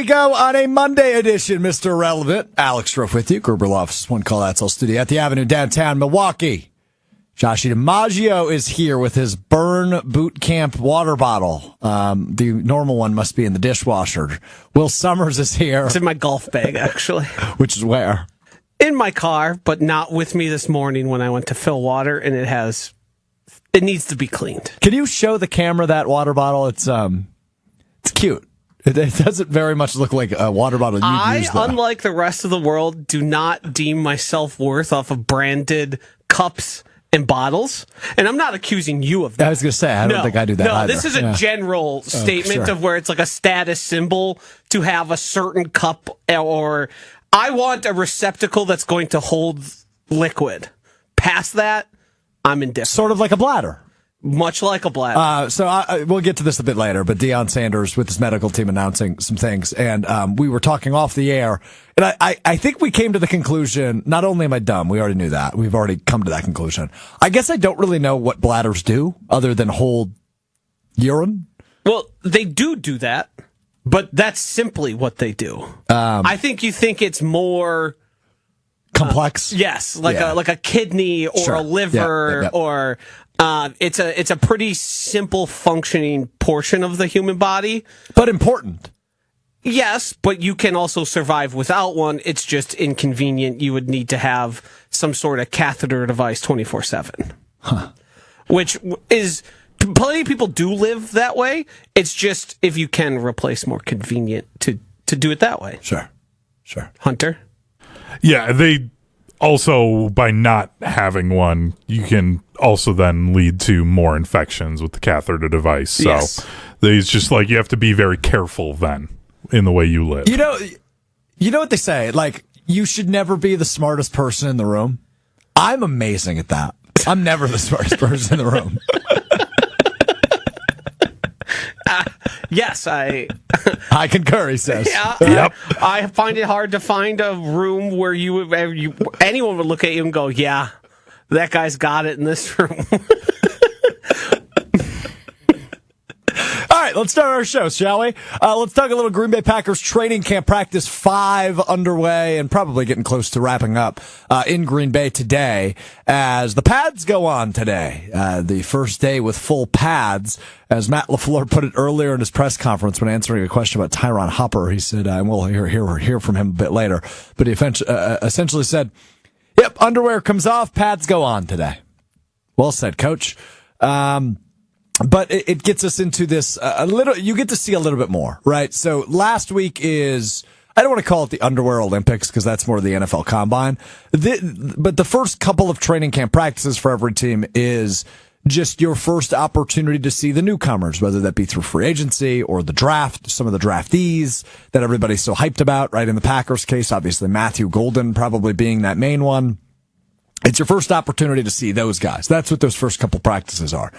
go on a Monday edition, Mr. Relevant. Alex Strouf with you. Gruber Lofts, one call that's all studio at the Avenue downtown Milwaukee. JOSHY DiMaggio is here with his Burn Boot Camp water bottle. The normal one must be in the dishwasher. Will Sommers is here. It's in my golf bag, actually. Which is where? In my car, but not with me this morning when I went to fill water, and it needs to be cleaned. Can you show the camera that water bottle? It's cute. It doesn't very much look like a water bottle you'd use, though. Unlike the rest of the world, do not deem my self-worth off of branded cups and bottles. And I'm not accusing you of that. I was going to say, I don't think I do that either. This is a general statement of where it's like a status symbol to have a certain cup, or I want a receptacle that's going to hold liquid. Past that, I'm indifferent. Sort of like a bladder. Much like a bladder. We'll get to this a bit later, but Deion Sanders with his medical team announcing some things, and we were talking off the air, and I think we came to the conclusion, not only am I dumb, we already knew that, we've already come to that conclusion. I guess I don't really know what bladders do, other than hold urine. Well, they do that, but that's simply what they do. I think you think it's more complex. Yes, like a kidney or a liver or... It's a pretty simple functioning portion of the human body. But important. Yes, but you can also survive without one. It's just inconvenient. You would need to have some sort of catheter device 24/7. Huh. Which is, plenty of people do live that way. It's just, if you can replace, more convenient to do it that way. Sure. Hunter? Yeah, they also, by not having one, you can also then lead to more infections with the catheter device. So it's just like you have to be very careful then in the way you live. You know what they say? Like, you should never be the smartest person in the room. I'm amazing at that. I'm never the smartest person in the room. Yes, I concur, he says. Yep. I find it hard to find a room where anyone would look at you and go, yeah, that guy's got it in this room. All right, let's start our show, shall we? Let's talk a little Green Bay Packers training camp practice 5 underway and probably getting close to wrapping up in Green Bay today as the pads go on today. The first day with full pads. As Matt LaFleur put it earlier in his press conference when answering a question about Tyron Hopper, he said, and we'll hear from him a bit later, but he essentially said, yep, underwear comes off, pads go on today. Well said, Coach. But it gets us into this you get to see a little bit more, right? So last week is, I don't want to call it the Underwear Olympics because that's more the NFL Combine. But the first couple of training camp practices for every team is just your first opportunity to see the newcomers, whether that be through free agency or the draft, some of the draftees that everybody's so hyped about, right? In the Packers case, obviously Matthew Golden probably being that main one. It's your first opportunity to see those guys. That's what those first couple practices are.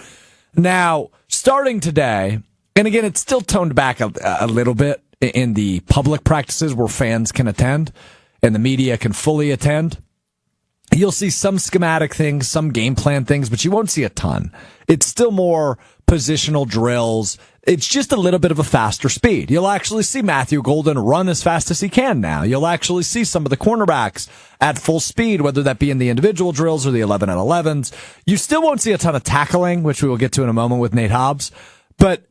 Now, starting today, and again, it's still toned back a little bit in the public practices where fans can attend and the media can fully attend. You'll see some schematic things, some game plan things, but you won't see a ton. It's still more positional drills. It's just a little bit of a faster speed. You'll actually see Matthew Golden run as fast as he can now. You'll actually see some of the cornerbacks at full speed, whether that be in the individual drills or the 11-on-11s. You still won't see a ton of tackling, which we will get to in a moment with Nate Hobbs. But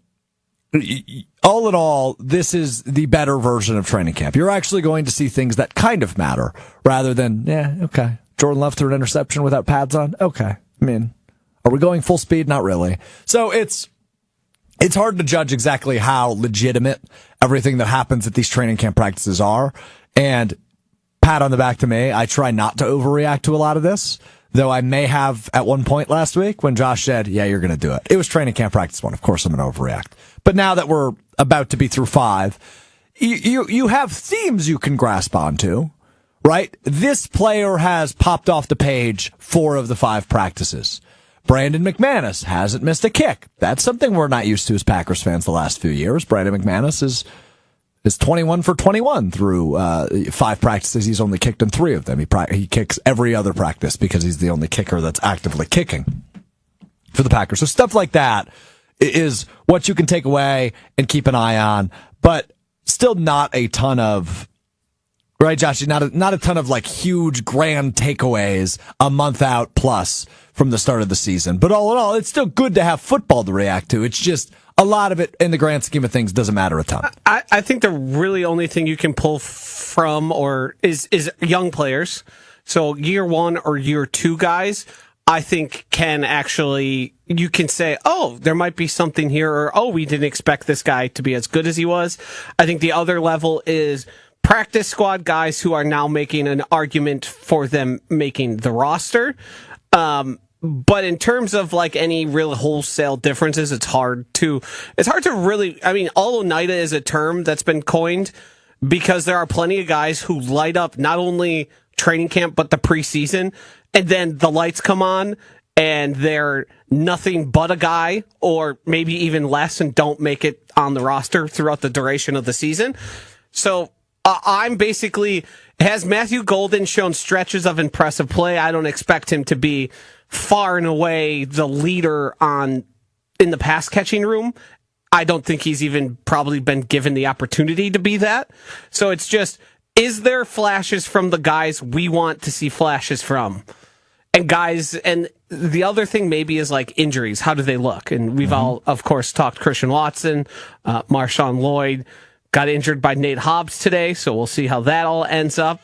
all in all, this is the better version of training camp. You're actually going to see things that kind of matter rather than, okay. Jordan Love threw an interception without pads on? Okay. I mean, are we going full speed? Not really. So it's hard to judge exactly how legitimate everything that happens at these training camp practices are. And pat on the back to me, I try not to overreact to a lot of this, though I may have at one point last week when Josh said, yeah, you're going to do it. It was training camp practice 1. Of course I'm going to overreact. But now that we're about to be through 5, you have themes you can grasp onto. Right? This player has popped off the page 4 of the 5 practices. Brandon McManus hasn't missed a kick. That's something we're not used to as Packers fans the last few years. Brandon McManus is 21 for 21 through 5 practices. He's only kicked in 3 of them. He kicks every other practice because he's the only kicker that's actively kicking for the Packers. So stuff like that is what you can take away and keep an eye on. But still not a ton of, right, Josh? Not a ton of like huge grand takeaways a month out plus from the start of the season. But all in all, it's still good to have football to react to. It's just a lot of it in the grand scheme of things doesn't matter a ton. I think the really only thing you can pull from is young players. So year 1 or year 2 guys, I think can actually, you can say, oh, there might be something here, or, oh, we didn't expect this guy to be as good as he was. I think the other level is practice squad guys who are now making an argument for them making the roster. But in terms of like any real wholesale differences, it's hard to really, I mean, all-Oneida is a term that's been coined because there are plenty of guys who light up not only training camp, but the preseason, and then the lights come on and they're nothing but a guy, or maybe even less, and don't make it on the roster throughout the duration of the season. So I'm basically, has Matthew Golden shown stretches of impressive play? I don't expect him to be far and away the leader in the pass catching room. I don't think he's even probably been given the opportunity to be that. So it's just, is there flashes from the guys we want to see flashes from? And the other thing maybe is like injuries. How do they look? And we've all, of course, talked Christian Watson, Marshawn Lloyd got injured by Nate Hobbs today, so we'll see how that all ends up.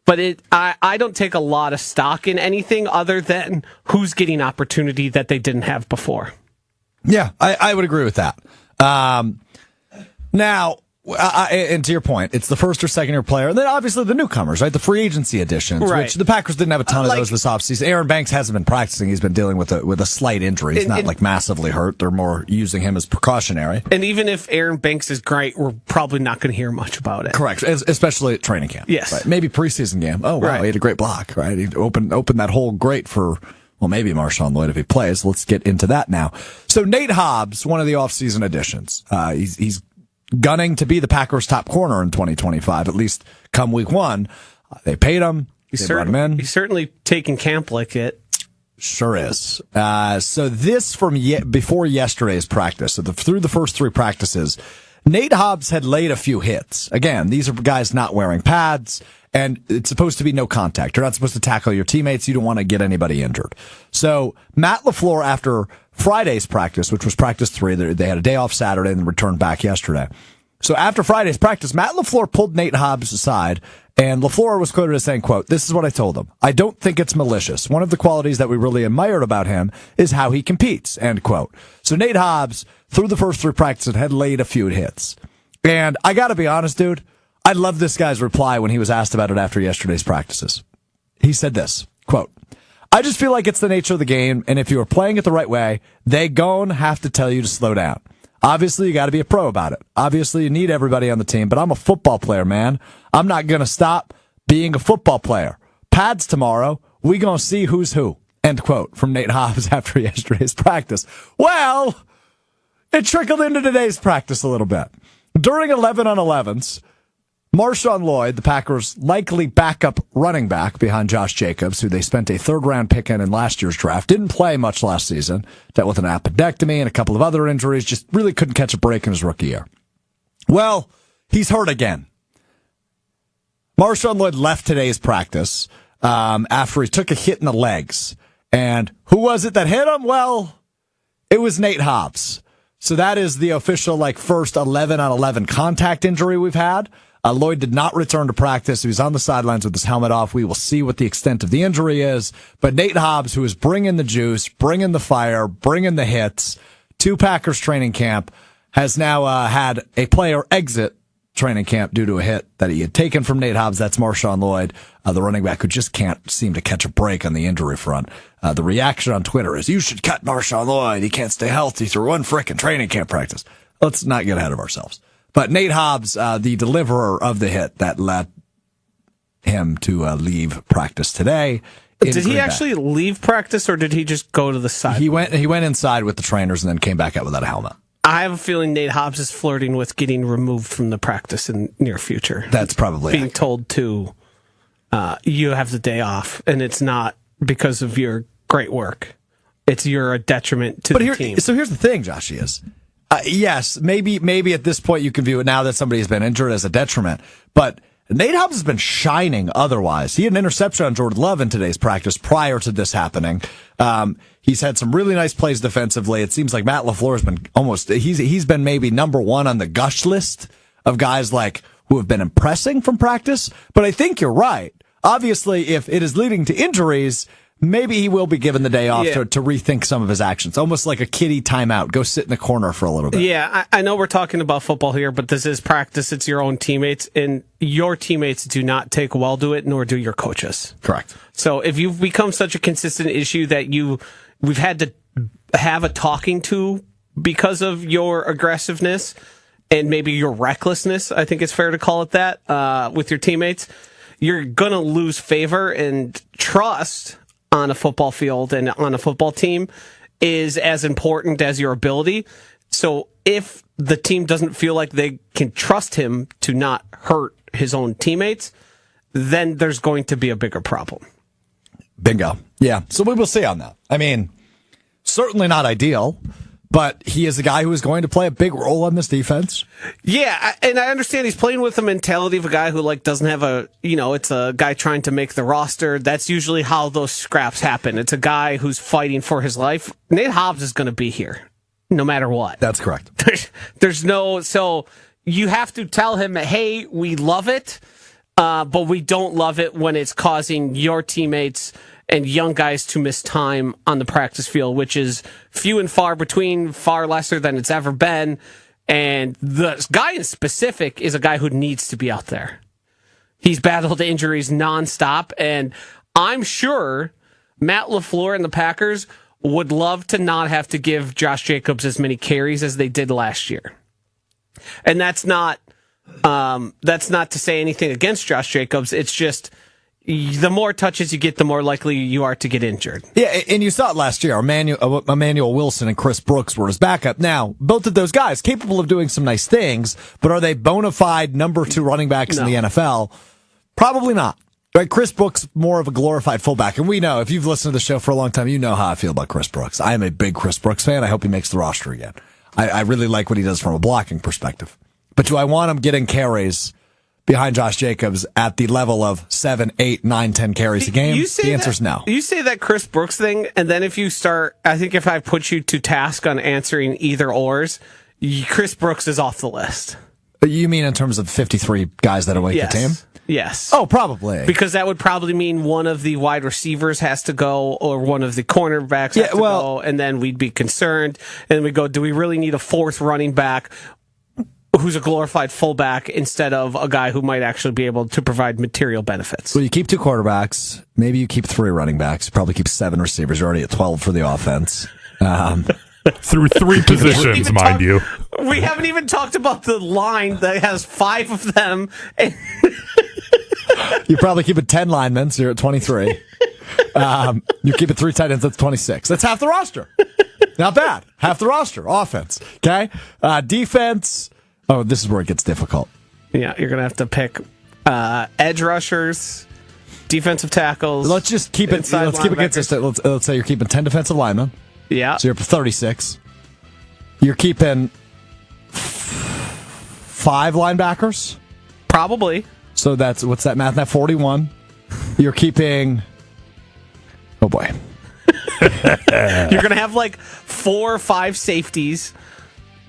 But I don't take a lot of stock in anything other than who's getting opportunity that they didn't have before. Yeah, I would agree with that. Now, and to your point, it's the first or second year player, and then obviously the newcomers, right? The free agency additions, right, which the Packers didn't have a ton of those this offseason. Aaron Banks hasn't been practicing; he's been dealing with a slight injury. He's not like massively hurt. They're more using him as precautionary. And even if Aaron Banks is great, we're probably not going to hear much about it. Correct, especially at training camp. Yes, right? Maybe preseason game. Oh wow, He had a great block. Right, he opened that hole great for. Well, maybe Marshawn Lloyd if he plays. Let's get into that now. So Nate Hobbs, one of the offseason additions. He's gunning to be the Packers' top corner in 2025, at least come week 1. They paid him. They brought him in. He's certainly taking camp like it. Sure is. So this from before yesterday's practice, so through the first 3 practices, Nate Hobbs had laid a few hits. Again, these are guys not wearing pads, and it's supposed to be no contact. You're not supposed to tackle your teammates. You don't want to get anybody injured. So Matt LaFleur, after Friday's practice, which was practice 3, they had a day off Saturday and returned back yesterday. So after Friday's practice, Matt LaFleur pulled Nate Hobbs aside, and LaFleur was quoted as saying, quote, "This is what I told him. I don't think it's malicious. One of the qualities that we really admired about him is how he competes," end quote. So Nate Hobbs, through the first 3 practices, had laid a few hits. And I got to be honest, dude, I love this guy's reply when he was asked about it after yesterday's practices. He said this, quote, "I just feel like it's the nature of the game, and if you are playing it the right way, they gon' have to tell you to slow down. Obviously, you got to be a pro about it. Obviously, you need everybody on the team, but I'm a football player, man. I'm not going to stop being a football player. Pads tomorrow, we going to see who's who," end quote, from Nate Hobbs after yesterday's practice. Well, it trickled into today's practice a little bit. During 11-on-11s, Marshawn Lloyd, the Packers' likely backup running back behind Josh Jacobs, who they spent a 3rd-round pick in last year's draft, didn't play much last season, dealt with an appendectomy and a couple of other injuries, just really couldn't catch a break in his rookie year. Well, he's hurt again. Marshawn Lloyd left today's practice after he took a hit in the legs. And who was it that hit him? Well, it was Nate Hobbs. So that is the official first 11-on-11 contact injury we've had. Lloyd did not return to practice. He was on the sidelines with his helmet off. We will see what the extent of the injury is. But Nate Hobbs, who is bringing the juice, bringing the fire, bringing the hits to Packers training camp, has now had a player exit training camp due to a hit that he had taken from Nate Hobbs. That's Marshawn Lloyd, the running back who just can't seem to catch a break on the injury front. The reaction on Twitter is, "You should cut Marshawn Lloyd. He can't stay healthy through one frickin' training camp practice." Let's not get ahead of ourselves. But Nate Hobbs, the deliverer of the hit that led him to leave practice today. Did he actually leave practice, or did he just go to the side? He went inside with the trainers and then came back out without a helmet. I have a feeling Nate Hobbs is flirting with getting removed from the practice in near future. That's probably being told to, you have the day off, and it's not because of your great work. You're a detriment to the team. So here's the thing, Josh, is Yes, maybe at this point you can view it now that somebody's been injured as a detriment. But Nate Hobbs has been shining otherwise. He had an interception on Jordan Love in today's practice prior to this happening. He's had some really nice plays defensively. It seems like Matt LaFleur has been he's been maybe number one on the gush list of guys like who have been impressing from practice. But I think you're right. Obviously, if it is leading to injuries, maybe he will be given the day off to rethink some of his actions. Almost like a kiddie timeout. Go sit in the corner for a little bit. Yeah, I know we're talking about football here, but this is practice. It's your own teammates, and your teammates do not take well to it, nor do your coaches. Correct. So if you've become such a consistent issue that we've had to have a talking to because of your aggressiveness and maybe your recklessness, I think it's fair to call it that, with your teammates, you're going to lose favor and trust on a football field and on a football team is as important as your ability. So if the team doesn't feel like they can trust him to not hurt his own teammates, then there's going to be a bigger problem. Bingo. Yeah. So we will see on that. I mean, certainly not ideal, but he is a guy who is going to play a big role on this defense. Yeah, and I understand he's playing with the mentality of a guy who doesn't have it's a guy trying to make the roster. That's usually how those scraps happen. It's a guy who's fighting for his life. Nate Hobbs is going to be here no matter what. That's correct. So you have to tell him, hey, we love it, but we don't love it when it's causing your teammates and young guys to miss time on the practice field, which is few and far between, far lesser than it's ever been. And the guy in specific is a guy who needs to be out there. He's battled injuries nonstop, and I'm sure Matt LaFleur and the Packers would love to not have to give Josh Jacobs as many carries as they did last year. And that's not to say anything against Josh Jacobs. It's just the more touches you get, the more likely you are to get injured. Yeah, and you saw it last year. Emmanuel Wilson and Chris Brooks were his backup. Now, both of those guys capable of doing some nice things, but are they bona fide number 2 running backs in the NFL? Probably not. Right? Chris Brooks, more of a glorified fullback. And we know, if you've listened to the show for a long time, you know how I feel about Chris Brooks. I am a big Chris Brooks fan. I hope he makes the roster again. I really like what he does from a blocking perspective. But do I want him getting carries behind Josh Jacobs at the level of 7, 8, 9, 10 carries a game? The answer's no. You say that Chris Brooks thing, and then if you start, I think if I put you to task on answering either ors, Chris Brooks is off the list. You mean in terms of 53 guys that await the team? Yes. Oh, probably. Because that would probably mean one of the wide receivers has to go or one of the cornerbacks has to go, and then we'd be concerned. And we go, do we really need a 4th running back who's a glorified fullback instead of a guy who might actually be able to provide material benefits? Well, you keep 2 quarterbacks. Maybe you keep 3 running backs. You probably keep 7 receivers. You're already at 12 for the offense. Through 3 positions, mind you. We haven't even talked about the line that has 5 of them. You probably keep it 10 linemen, so you're at 23. You keep it 3 tight ends, that's 26. That's half the roster. Not bad. Half the roster. Offense. Okay? Defense. Oh, this is where it gets difficult. Yeah, you're going to have to pick edge rushers, defensive tackles. Let's just keep it. Let's keep it consistent. Let's say you're keeping 10 defensive linemen. Yeah. So you're up to 36. You're keeping 5 linebackers. Probably. So that's, what's that math? That 41. You're keeping. Oh boy. You're going to have 4 or 5 safeties.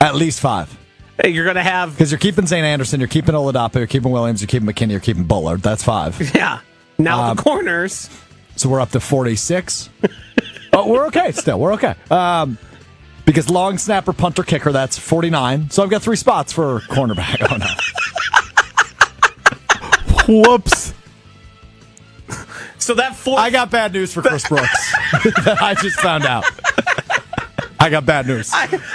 At least 5. You're going to have... Because you're keeping Zane Anderson, you're keeping Oladapo, you're keeping Williams, you're keeping McKinney, you're keeping Bullard. That's 5. Yeah. Now the corners. So we're up to 46. Oh, we're okay still. We're okay. Because long snapper, punter, kicker, that's 49. So I've got 3 spots for cornerback. Oh, no. Whoops. So that 4... I got bad news for Chris Brooks. I just found out. I got bad news.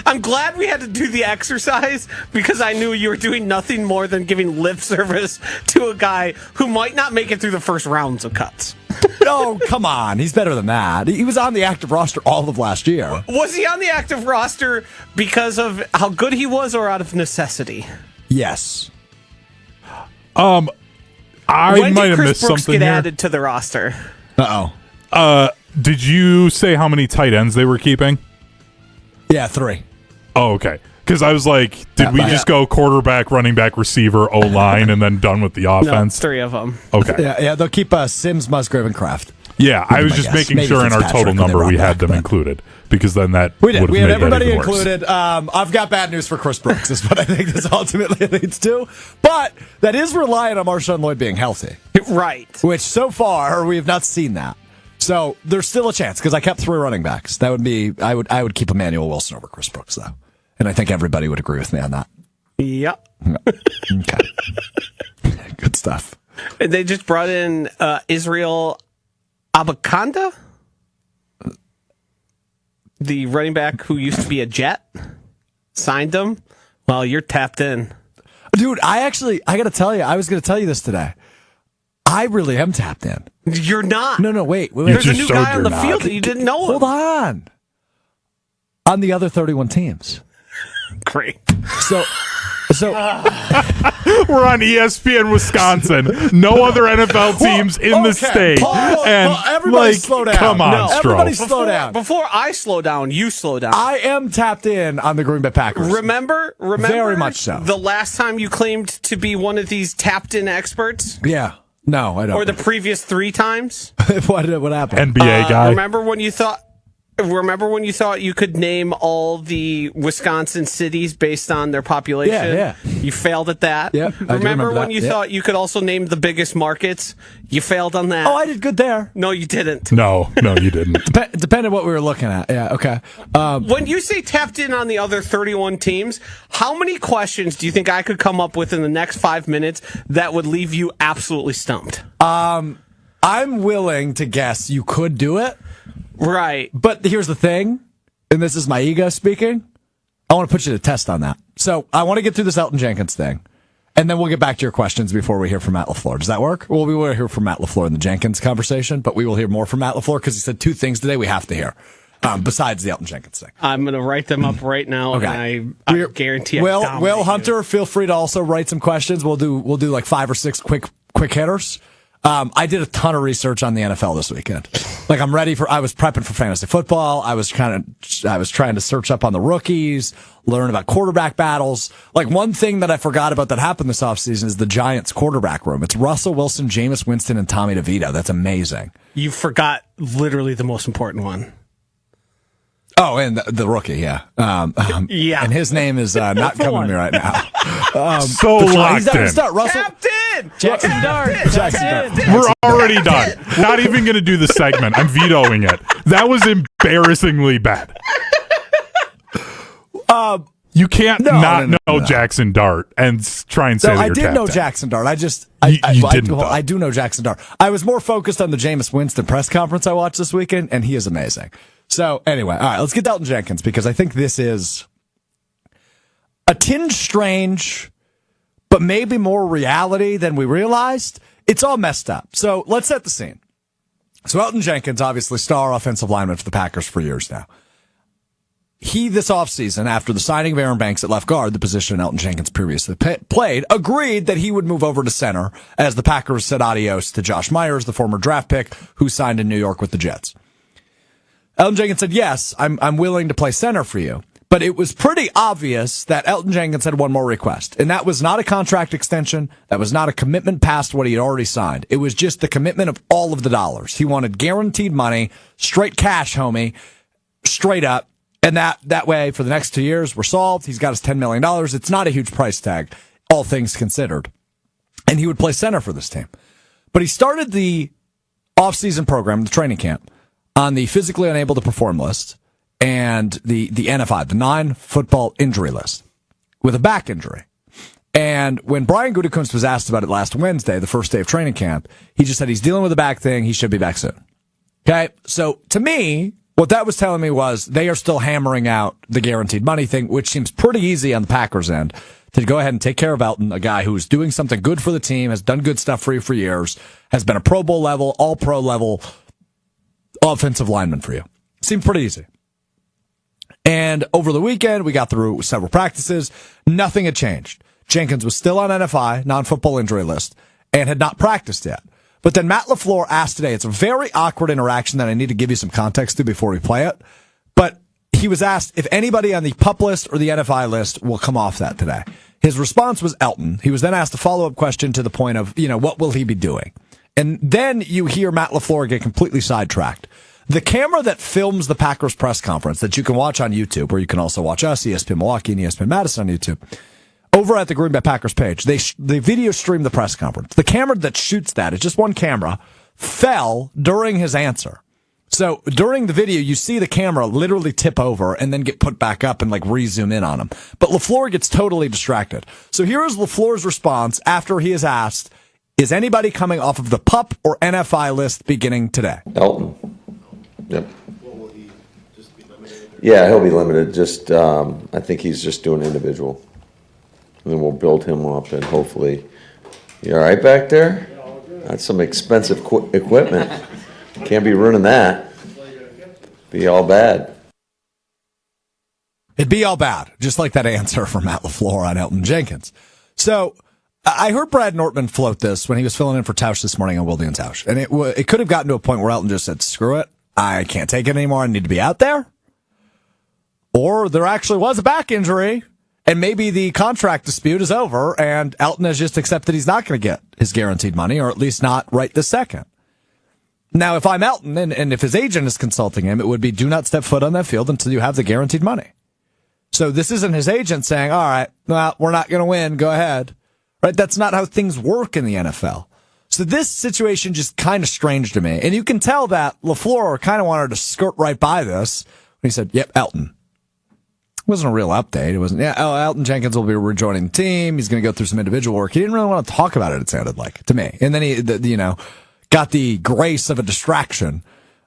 I'm glad we had to do the exercise because I knew you were doing nothing more than giving lip service to a guy who might not make it through the first rounds of cuts. No, come on. He's better than that. He was on the active roster all of last year. Was he on the active roster because of how good he was or out of necessity? Yes. I when might did have Chris missed Brooks something get here. added to the roster? Did you say how many tight ends they were keeping? Yeah, 3. Oh, okay. Because I was like, did we just go quarterback, running back, receiver, O-line, and then done with the offense? No, 3 of them. Okay. Yeah, they'll keep Sims, Musgrave, and Kraft. Yeah, I was just making Maybe sure in our Fitzpatrick total when they number run we had back, them included, because then that We did. would have We made had everybody that even worse. included. I've got bad news for Chris Brooks, is what I think this ultimately leads to. But that is reliant on Marshawn Lloyd being healthy. Right. Which so far we have not seen that. So there's still a chance, because I kept 3 running backs. That would be I would keep Emmanuel Wilson over Chris Brooks, though. And I think everybody would agree with me on that. Yep. Okay. Good stuff. And they just brought in Israel Abakanda, the running back who used to be a Jet. Signed him. Well, you're tapped in. Dude, I got to tell you, I was going to tell you this today. I really am tapped in. You're not. No, wait. There's a just new showed guy on you're the not. field that you didn't know. Hold on. On the other 31 teams. Great. So We're on ESPN Wisconsin. No other NFL teams in the state. And everybody slow down. Come on, No. Everybody Strouf. slow down. Before I slow down, you slow down. I am tapped in on the Green Bay Packers. Remember? Very much so. The last time you claimed to be one of these tapped in experts? Yeah. No, I don't. Or the previous 3 times? what happened? NBA guy. Remember when you thought you could name all the Wisconsin cities based on their population? Yeah. You failed at that. Yeah, I do Remember remember when that. you Yeah. thought you could also name the biggest markets? You failed on that. Oh, I did good there. No, you didn't. No, you didn't. Depending on what we were looking at. Yeah, okay. When you say tapped in on the other 31 teams, how many questions do you think I could come up with in the next 5 minutes that would leave you absolutely stumped? I'm willing to guess you could do it. Right. But here's the thing, and this is my ego speaking. I want to put you to test on that. So I want to get through this Elgton Jenkins thing, and then we'll get back to your questions before we hear from Matt LaFleur. Does that work? Well, we will hear from Matt LaFleur in the Jenkins conversation, but we will hear more from Matt LaFleur because he said 2 things today we have to hear, besides the Elgton Jenkins thing. I'm going to write them up right now, Okay. and I guarantee I dominate Will you. Hunter, feel free to also write some questions. We'll do like 5 or 6 quick hitters. I did a ton of research on the NFL this weekend. Like I was prepping for fantasy football. I was trying to search up on the rookies, learn about quarterback battles. Like one thing that I forgot about that happened this offseason is the Giants quarterback room. It's Russell Wilson, Jameis Winston, and Tommy DeVito. That's amazing. You forgot literally the most important one. Oh, and the rookie, yeah. Yeah. And his name is not coming to me right now. So locked in. Russell. Captain! Jackson Dart. We're already done. Not even going to do the segment. I'm vetoing it. That was embarrassingly bad. You can't know Jackson Dart and try and say that I you're did tapped know in. Jackson Dart. I do know Jackson Dart. I was more focused on the Jameis Winston press conference I watched this weekend, and he is amazing. So anyway, all right, let's get to Elgton Jenkins because I think this is a tinge strange, but maybe more reality than we realized. It's all messed up. So let's set the scene. So Elgton Jenkins, obviously star offensive lineman for the Packers for years now. He, this offseason, after the signing of Aaron Banks at left guard, the position Elgton Jenkins previously played, agreed that he would move over to center as the Packers said adios to Josh Myers, the former draft pick who signed in New York with the Jets. Elgton Jenkins said, yes, I'm willing to play center for you. But it was pretty obvious that Elgton Jenkins had one more request. And that was not a contract extension. That was not a commitment past what he had already signed. It was just the commitment of all of the dollars. He wanted guaranteed money, straight cash, homie, straight up. And that way, for the next 2 years, we're solved. He's got his $10 million. It's not a huge price tag, all things considered. And he would play center for this team. But he started the offseason program, the training camp, on the physically unable to perform list and the NFI, the non-football injury list, with a back injury. And when Brian Gutekunst was asked about it last Wednesday, the first day of training camp, he just said he's dealing with a back thing. He should be back soon. Okay? So to me, what that was telling me was they are still hammering out the guaranteed money thing, which seems pretty easy on the Packers' end to go ahead and take care of Elgton, a guy who's doing something good for the team, has done good stuff for you for years, has been a Pro Bowl level, all pro level offensive lineman for you. Seemed pretty easy. And over the weekend, we got through several practices. Nothing had changed. Jenkins was still on NFI, non-football injury list, and had not practiced yet. But then Matt LaFleur asked today, it's a very awkward interaction that I need to give you some context to before we play it. But he was asked if anybody on the PUP list or the NFI list will come off that today. His response was Elgton. He was then asked a follow-up question to the point of, what will he be doing? And then you hear Matt LaFleur get completely sidetracked. The camera that films the Packers press conference that you can watch on YouTube, or you can also watch us, ESPN Milwaukee and ESPN Madison on YouTube, over at the Green Bay Packers page, they video stream the press conference. The camera that shoots that, it's just one camera, fell during his answer. So during the video, you see the camera literally tip over and then get put back up and re-zoom in on him. But LaFleur gets totally distracted. So here is LaFleur's response after he is asked, is anybody coming off of the PUP or NFI list beginning today? Elgton. Yep. Will he just be limited? Yeah, he'll be limited. Just, I think he's just doing individual. And then we'll build him up and hopefully, you all right back there? That's some expensive equipment. Can't be ruining that. Be all bad. It'd be all bad, just like that answer from Matt LaFleur on Elgton Jenkins. So I heard Brad Nortman float this when he was filling in for Tausch this morning on Wilde and Tausch. And it could have gotten to a point where Elgton just said, screw it, I can't take it anymore, I need to be out there. Or there actually was a back injury, and maybe the contract dispute is over, and Elgton has just accepted he's not going to get his guaranteed money, or at least not right this second. Now, if I'm Elgton, and if his agent is consulting him, it would be do not step foot on that field until you have the guaranteed money. So this isn't his agent saying, all right, well, we're not going to win, go ahead. Right? That's not how things work in the NFL. So this situation just kind of strange to me. And you can tell that LaFleur kind of wanted to skirt right by this when he said, yep, Elgton. It wasn't a real update. It wasn't, Elgton Jenkins will be rejoining the team. He's going to go through some individual work. He didn't really want to talk about it sounded like, to me. And then he, got the grace of a distraction.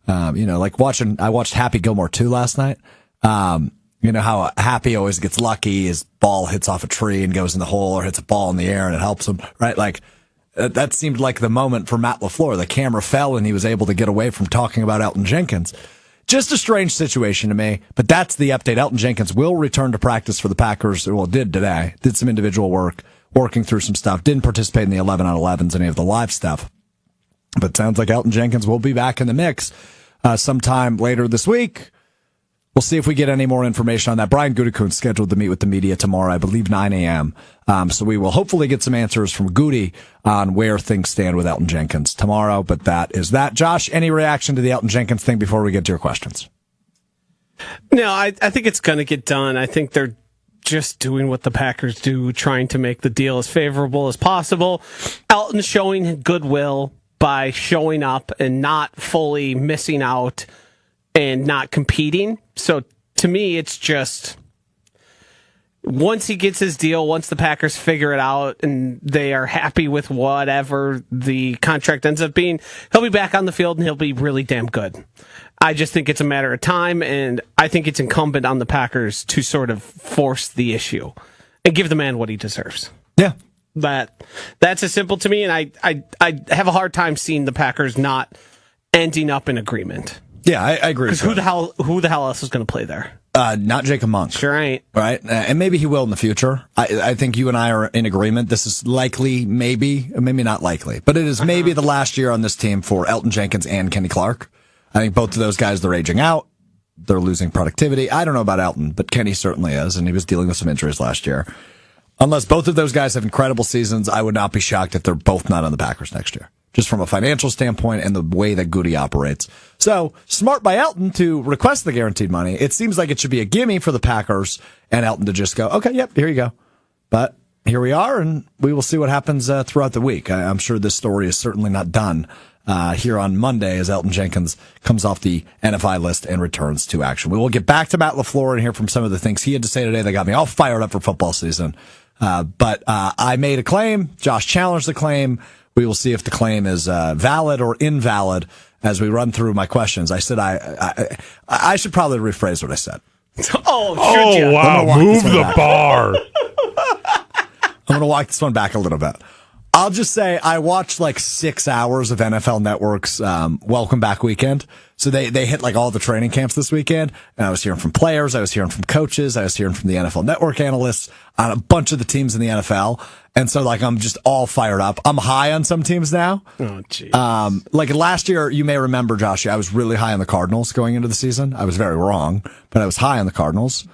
I watched Happy Gilmore 2 last night. How Happy always gets lucky. His ball hits off a tree and goes in the hole, or hits a ball in the air and it helps him, right? That seemed like the moment for Matt LaFleur. The camera fell and he was able to get away from talking about Elgton Jenkins. Just a strange situation to me, but that's the update. Elgton Jenkins will return to practice for the Packers. Well, did today. Did some individual work, working through some stuff. Didn't participate in the 11-on-11s, any of the live stuff. But sounds like Elgton Jenkins will be back in the mix sometime later this week. We'll see if we get any more information on that. Brian Gutekunst scheduled to meet with the media tomorrow, I believe 9 a.m. So we will hopefully get some answers from Goody on where things stand with Elgton Jenkins tomorrow. But that is that. Josh, any reaction to the Elgton Jenkins thing before we get to your questions? No, I think it's going to get done. I think they're just doing what the Packers do, trying to make the deal as favorable as possible. Elgton showing goodwill by showing up and not fully missing out and not competing. So to me, it's just once he gets his deal, once the Packers figure it out and they are happy with whatever the contract ends up being, he'll be back on the field and he'll be really damn good. I just think it's a matter of time, and I think it's incumbent on the Packers to sort of force the issue and give the man what he deserves. Yeah. That's as simple to me, and I have a hard time seeing the Packers not ending up in agreement. Yeah, I agree. Because who the hell else is going to play there? Not Jacob Monk. Sure ain't. Right? And maybe he will in the future. I think you and I are in agreement. This is likely, maybe not likely, but it is maybe the last year on this team for Elgton Jenkins and Kenny Clark. I think both of those guys, they're aging out. They're losing productivity. I don't know about Elgton, but Kenny certainly is, and he was dealing with some injuries last year. Unless both of those guys have incredible seasons, I would not be shocked if they're both not on the Packers next year, just from a financial standpoint and the way that Goody operates. So, smart by Elgton to request the guaranteed money. It seems like it should be a gimme for the Packers and Elgton to just go, okay, yep, here you go. But here we are, and we will see what happens throughout the week. I'm sure this story is certainly not done here on Monday as Elgton Jenkins comes off the NFI list and returns to action. We will get back to Matt LaFleur and hear from some of the things he had to say today that got me all fired up for football season. But I made a claim. Josh challenged the claim. We will see if the claim is valid or invalid as we run through my questions. I said I should probably rephrase what I said. Oh, wow. Move the bar. I'm going to walk this one back a little bit. I'll just say I watched like 6 hours of NFL Network's Welcome Back weekend. So they hit like all the training camps this weekend, and I was hearing from players, I was hearing from coaches, I was hearing from the NFL Network analysts on a bunch of the teams in the NFL. And so like I'm just all fired up. I'm high on some teams now. Oh, jeez. Like last year, you may remember, Joshy, I was really high on the Cardinals going into the season. I was very wrong, but I was high on the Cardinals.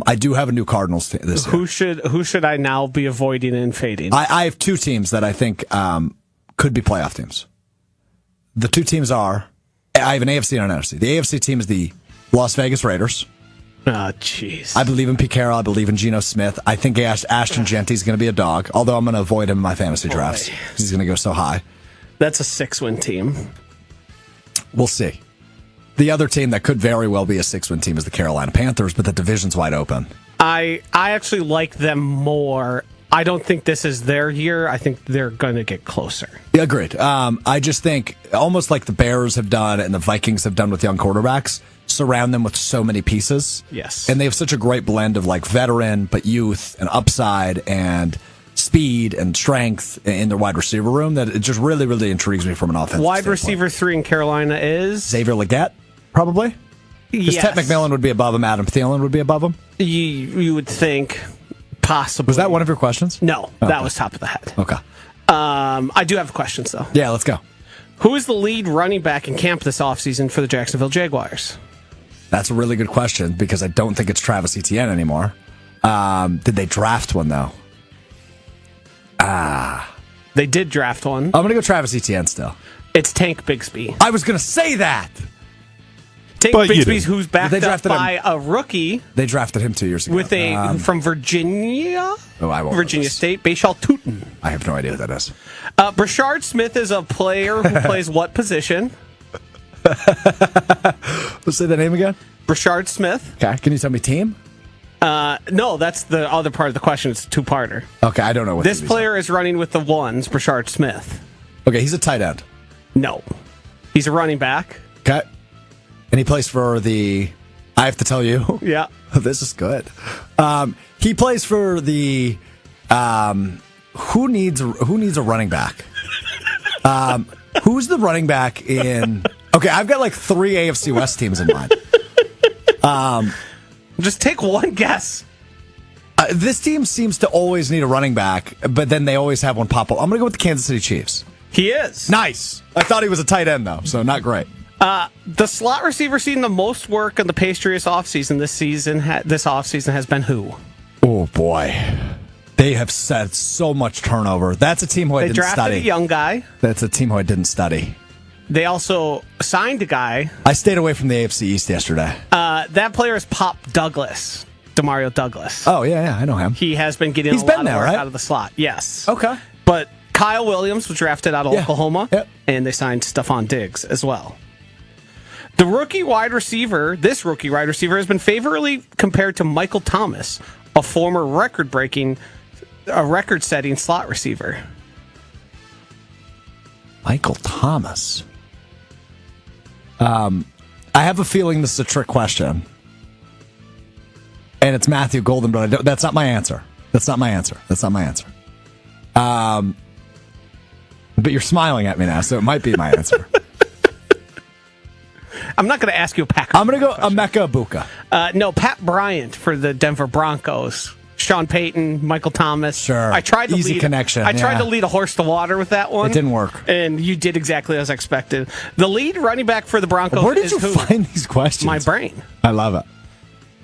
I do have a new Cardinals team this year. Who should I now be avoiding and fading? I have two teams that I think could be playoff teams. The two teams are, I have an AFC and an NFC. The AFC team is the Las Vegas Raiders. Oh, jeez. I believe in Pete Carroll. I believe in Geno Smith. I think Ashton Genty's going to be a dog, although I'm going to avoid him in my fantasy drafts. He's going to go so high. That's a 6-win team. We'll see. The other team that could very well be a 6-win team is the Carolina Panthers, but the division's wide open. I actually like them more. I don't think this is their year. I think they're going to get closer. Yeah, agreed. I just think almost like the Bears have done and the Vikings have done with young quarterbacks, surround them with so many pieces. Yes. And they have such a great blend of like veteran, but youth and upside and speed and strength in their wide receiver room that it just really, really intrigues me from an offensive Wide standpoint. receiver 3 in Carolina is? Xavier Legette, probably. Because Yes. Ted McMillan would be above him. Adam Thielen would be above him. You would think possibly. Was that one of your questions? No, that was top of the head. Okay. I do have questions, though. Yeah, let's go. Who is the lead running back in camp this offseason for the Jacksonville Jaguars? That's a really good question because I don't think it's Travis Etienne anymore. Did they draft one, though? They did draft one. I'm going to go Travis Etienne still. It's Tank Bigsby. I was going to say that. Tank But you Bigsby's didn't. who's backed They up drafted him. by a rookie They drafted him 2 years ago. with a from Virginia. Oh, I won't know Virginia this. State, Bashal Tootin. I have no idea who that is. Brashard Smith is a player who plays what position? Let's say the name again. Brashard Smith. Okay. Can you tell me team? No, that's the other part of the question. It's a two-parter. Okay, I don't know what This these player is running with the ones, Brashard Smith. are. Okay, he's a tight end. No. He's a running back. Okay. And he plays for the. I have to tell you. Yeah. This is good. He plays for the. Who needs a running back? Who's the running back in? Okay, I've got like 3 AFC West teams in mind. Just take one guess. This team seems to always need a running back, but then they always have one pop up. I'm going to go with the Kansas City Chiefs. He is. Nice. I thought he was a tight end, though, so not great. The slot receiver seen the most work in the Patriots offseason this offseason has been who? Oh, boy. They have said so much turnover. That's a team who I They didn't drafted study. a young guy. That's a team who I didn't study. They also signed a guy. I stayed away from the AFC East yesterday. That player is Pop Douglas, DeMario Douglas. Oh, yeah, I know him. He has been getting He's a been lot there, of work right? out of the slot. Yes. Okay. But Kyle Williams was drafted out of Yeah. Oklahoma, Yep. and they signed Stephon Diggs as well. This rookie wide receiver has been favorably compared to Michael Thomas, a former record-setting slot receiver. Michael Thomas. I have a feeling this is a trick question. And it's Matthew Golden, but that's not my answer. But you're smiling at me now, so it might be my answer. I'm not going to ask you a Packer. I'm going to go Emeka Ibuka. No, Pat Bryant for the Denver Broncos. Sean Payton, Michael Thomas. Sure. I tried to Easy connection, I tried yeah. to lead a horse to water with that one. It didn't work. And you did exactly as expected. The lead running back for the Broncos Where did is you who? find these questions? My brain. I love it.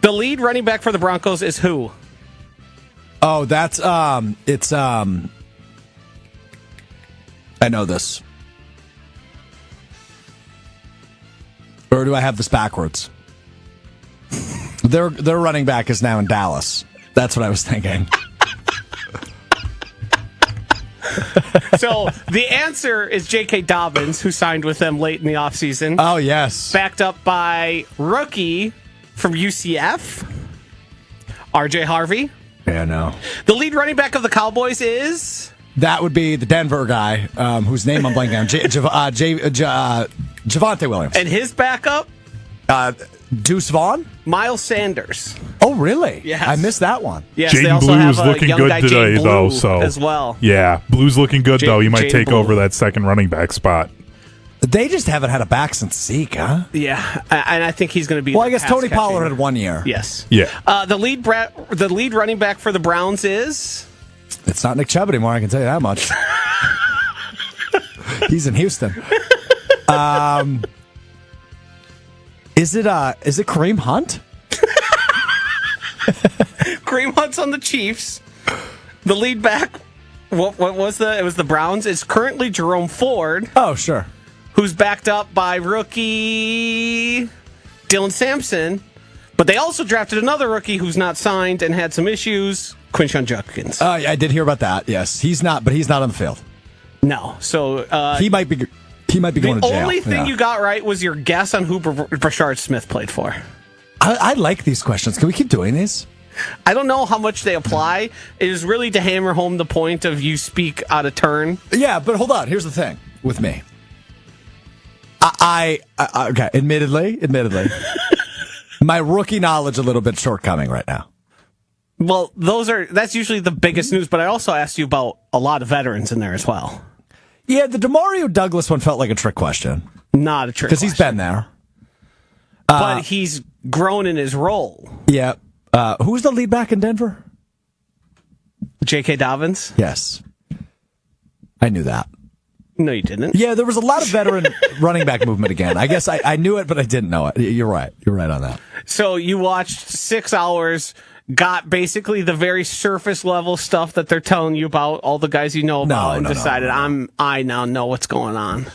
The lead running back for the Broncos is who? Oh, that's I know this. Or do I have this backwards? Their running back is now in Dallas. That's what I was thinking. So the answer is J.K. Dobbins, who signed with them late in the offseason. Oh, yes. Backed up by rookie from UCF, R.J. Harvey. Yeah, no. The lead running back of the Cowboys is... That would be the Denver guy, whose name I'm blanking on. Javonte Williams. And his backup Deuce Vaughn? Miles Sanders. Oh, really? Yes. I missed that one. Yes, they Jaden also Blue have is a looking young good guy, today, Jaden though. Blue, So as well. Yeah, Blue's looking good, though. He might Jaden take Blue. over that second running back spot. They just haven't had a back since Zeke, huh? Yeah, and I think he's going to be. Well, I the guess Tony pass-catching. Pollard had 1 year. Yes. Yeah. The lead running back for the Browns is. It's not Nick Chubb anymore, I can tell you that much. He's in Houston. Is it Kareem Hunt? Kareem Hunt's on the Chiefs. The lead back, what was it was the Browns. It's currently Jerome Ford, Oh, sure. who's backed up by rookie Dylan Sampson. But they also drafted another rookie who's not signed and had some issues, Quinshon Judkins. Yeah, I did hear about that. Yes, he's not on the field. No. So He might be going to jail. the only thing Yeah. you got right was your guess on who Brashard Smith played for. I like these questions. Can we keep doing these? I don't know how much they apply. It is really to hammer home the point of you speak out of turn. Yeah, but hold on. Here's the thing with me. I okay. Admittedly, my rookie knowledge a little bit shortcoming right now. Well, that's usually the biggest news, but I also asked you about a lot of veterans in there as well. Yeah, the DeMario Douglas one felt like a trick question Not a trick because he's been there. but he's grown in his role. Yeah. Who's the lead back in Denver? J.K. Dobbins? Yes, I knew that. No, you didn't. Yeah, there was a lot of veteran running back movement again. I guess I knew it, but I didn't know it. You're right. You're right on that. So you watched 6 hours, got basically the very surface level stuff that they're telling you about, all the guys you know about, and decided I now know what's going on.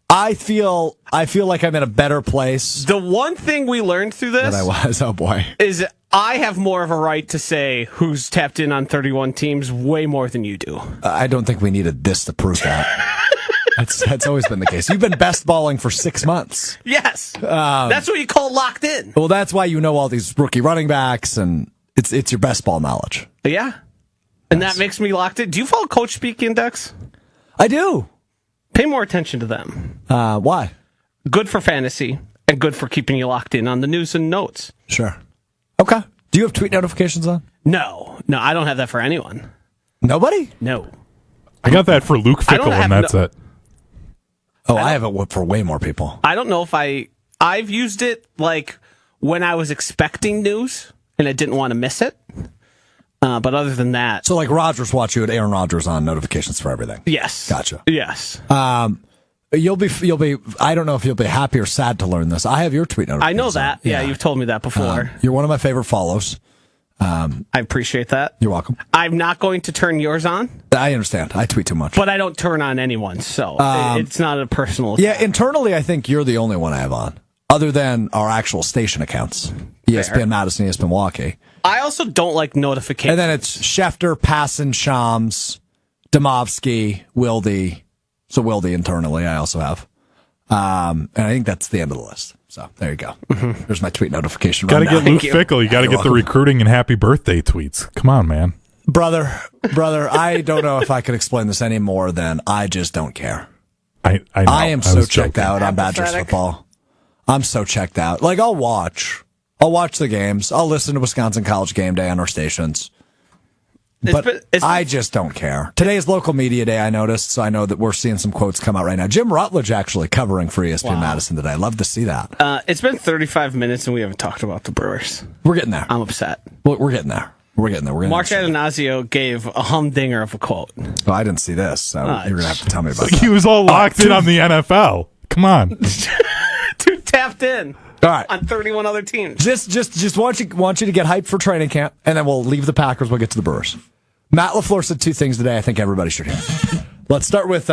I feel like I'm in a better place The one thing we learned through this than I was. Oh boy. is I have more of a right to say who's tapped in on 31 teams way more than you do. I don't think we needed this to prove that. That's always been the case. You've been best balling for 6 months. Yes. That's what you call locked in. Well, that's why you know all these rookie running backs, and it's your best ball knowledge. Yeah. And that makes me locked in. Do you follow Coach Speak Index? I do. Pay more attention to them. Why? Good for fantasy and good for keeping you locked in on the news and notes. Sure. Okay. Do you have tweet notifications on? No, I don't have that for anyone. Nobody? No. I got that for Luke I don't Fickle, and have that's no- it. Oh, I have it for way more people. I don't know if I've used it like when I was expecting news and I didn't want to miss it. But other than that, So like Rodgers watch, you had Aaron Rodgers on notifications for everything. yes. Gotcha. Yes. You'll be. I don't know if you'll be happy or sad to learn this. I have your tweet I notifications. know that. on. Yeah, you've told me that before. You're one of my favorite follows. I appreciate that. You're welcome. I'm not going to turn yours on, I understand. I tweet too much. but I don't turn on anyone, so it's not a personal. Yeah, internally, I think you're the only one I have on, other than our actual station accounts. ESPN Madison, ESPN Milwaukee. I also don't like notifications. And then it's Schefter, Passon, Shams, Domovsky, Wilde. So Wilde internally, I also have. And I think that's the end of the list. So there you go. There's my tweet notification. Got to rundown. get Luke you. Fickle. You got to get the welcome. recruiting and happy birthday tweets. Come on, man. Brother, I don't know if I could explain this any more than I just don't care. I know. I am so was checked joking. out on Badgers Apathetic. football. I'm so checked out. Like, I'll watch the games. I'll listen to Wisconsin College Game Day on our stations. But I just don't care. Today is local media day, I noticed, so I know that we're seeing some quotes come out right now. Jim Rutledge actually covering for ESPN Madison today. Love to see that. It's been 35 minutes and we haven't talkt about the Brewers. We're getting there. I'm upset. We're getting there. We're getting there. Mark Adanazio gave a humdinger of a quote. Oh, I didn't see this, so you're going to have to tell me about He that. was all locked in on the NFL. Come on. Dude tapped in All right. on 31 other teams. Just want you to get hyped for training camp, and then we'll leave the Packers. We'll get to the Brewers. Matt LaFleur said two things today I think everybody should hear. Let's start with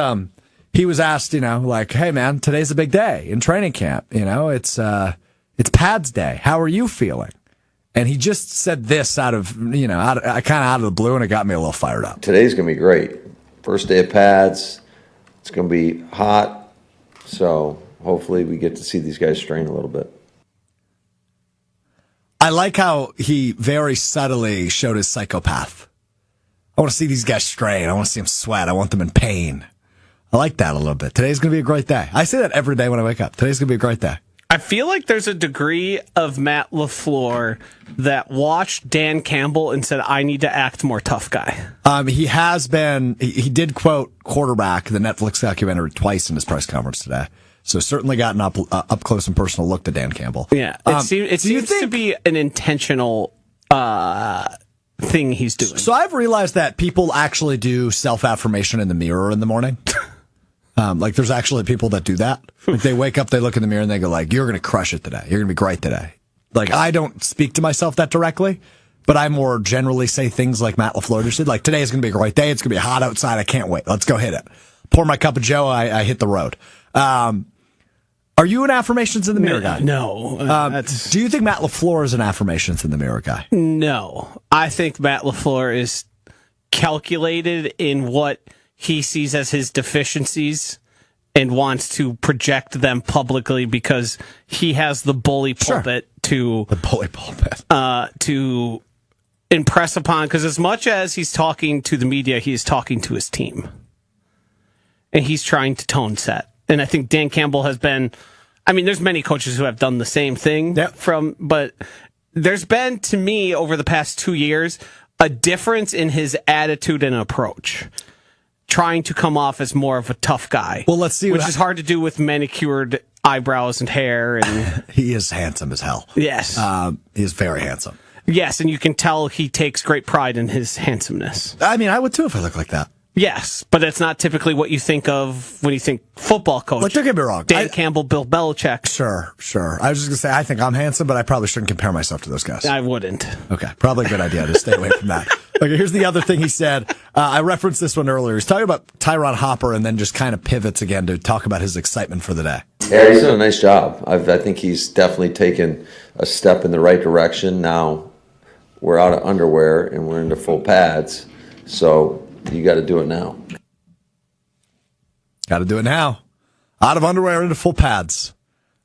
he was asked, like, hey man, today's a big day in training camp. It's Pads Day. How are you feeling? And he just said this out of the blue, and it got me a little fired up. Today's going to be great. First day of pads. It's going to be hot. So hopefully we get to see these guys strain a little bit. I like how he very subtly showed his psychopath. I want to see these guys strain. I want to see them sweat. I want them in pain. I like that a little bit. Today's going to be a great day. I say that every day when I wake up. Today's going to be a great day. I feel like there's a degree of Matt LaFleur that watched Dan Campbell and said, I need to act more tough guy. He has been, he did quote Quarterback, the Netflix documentary, twice in his press conference today. So certainly gotten up close and personal look to Dan Campbell. Yeah, it seems to be an intentional thing he's doing. So I've realized that people actually do self-affirmation in the mirror in the morning. Like there's actually people that do that. Like they wake up, they look in the mirror and they go like, you're going to crush it today. You're going to be great today. Like I don't speak to myself that directly, but I more generally say things like Matt LaFleur just did. Like today is going to be a great day. It's going to be hot outside. I can't wait. Let's go hit it. Pour my cup of Joe. I hit the road. Are you an affirmations in the mirror guy? No. Do you think Matt LaFleur is an affirmations in the mirror guy? No. I think Matt LaFleur is calculated in what he sees as his deficiencies and wants to project them publicly because he has the bully pulpit to impress upon. Because as much as he's talking to the media, he is talking to his team, and he's trying to tone set. And I think Dan Campbell has been. I mean, there's many coaches who have done the same thing. Yep. But there's been to me over the past 2 years a difference in his attitude and approach. Trying to come off as more of a tough guy. Well, let's see. Which is hard to do with manicured eyebrows and hair. And he is handsome as hell. Yes. He is very handsome. Yes, and you can tell he takes great pride in his handsomeness. I mean, I would too if I looked like that. Yes, but it's not typically what you think of when you think football coach. Like, don't get me wrong. Dan Campbell, Bill Belichick. Sure. I was just going to say, I think I'm handsome, but I probably shouldn't compare myself to those guys. I wouldn't. Okay, probably a good idea to stay away from that. Okay, here's the other thing he said. I referenced this one earlier. He's talking about Tyron Hopper and then just kind of pivots again to talk about his excitement for the day. Yeah, he's done a nice job. I think he's definitely taken a step in the right direction. Now we're out of underwear and we're into full pads, so you got to do it now. Got to do it now. Out of underwear into full pads.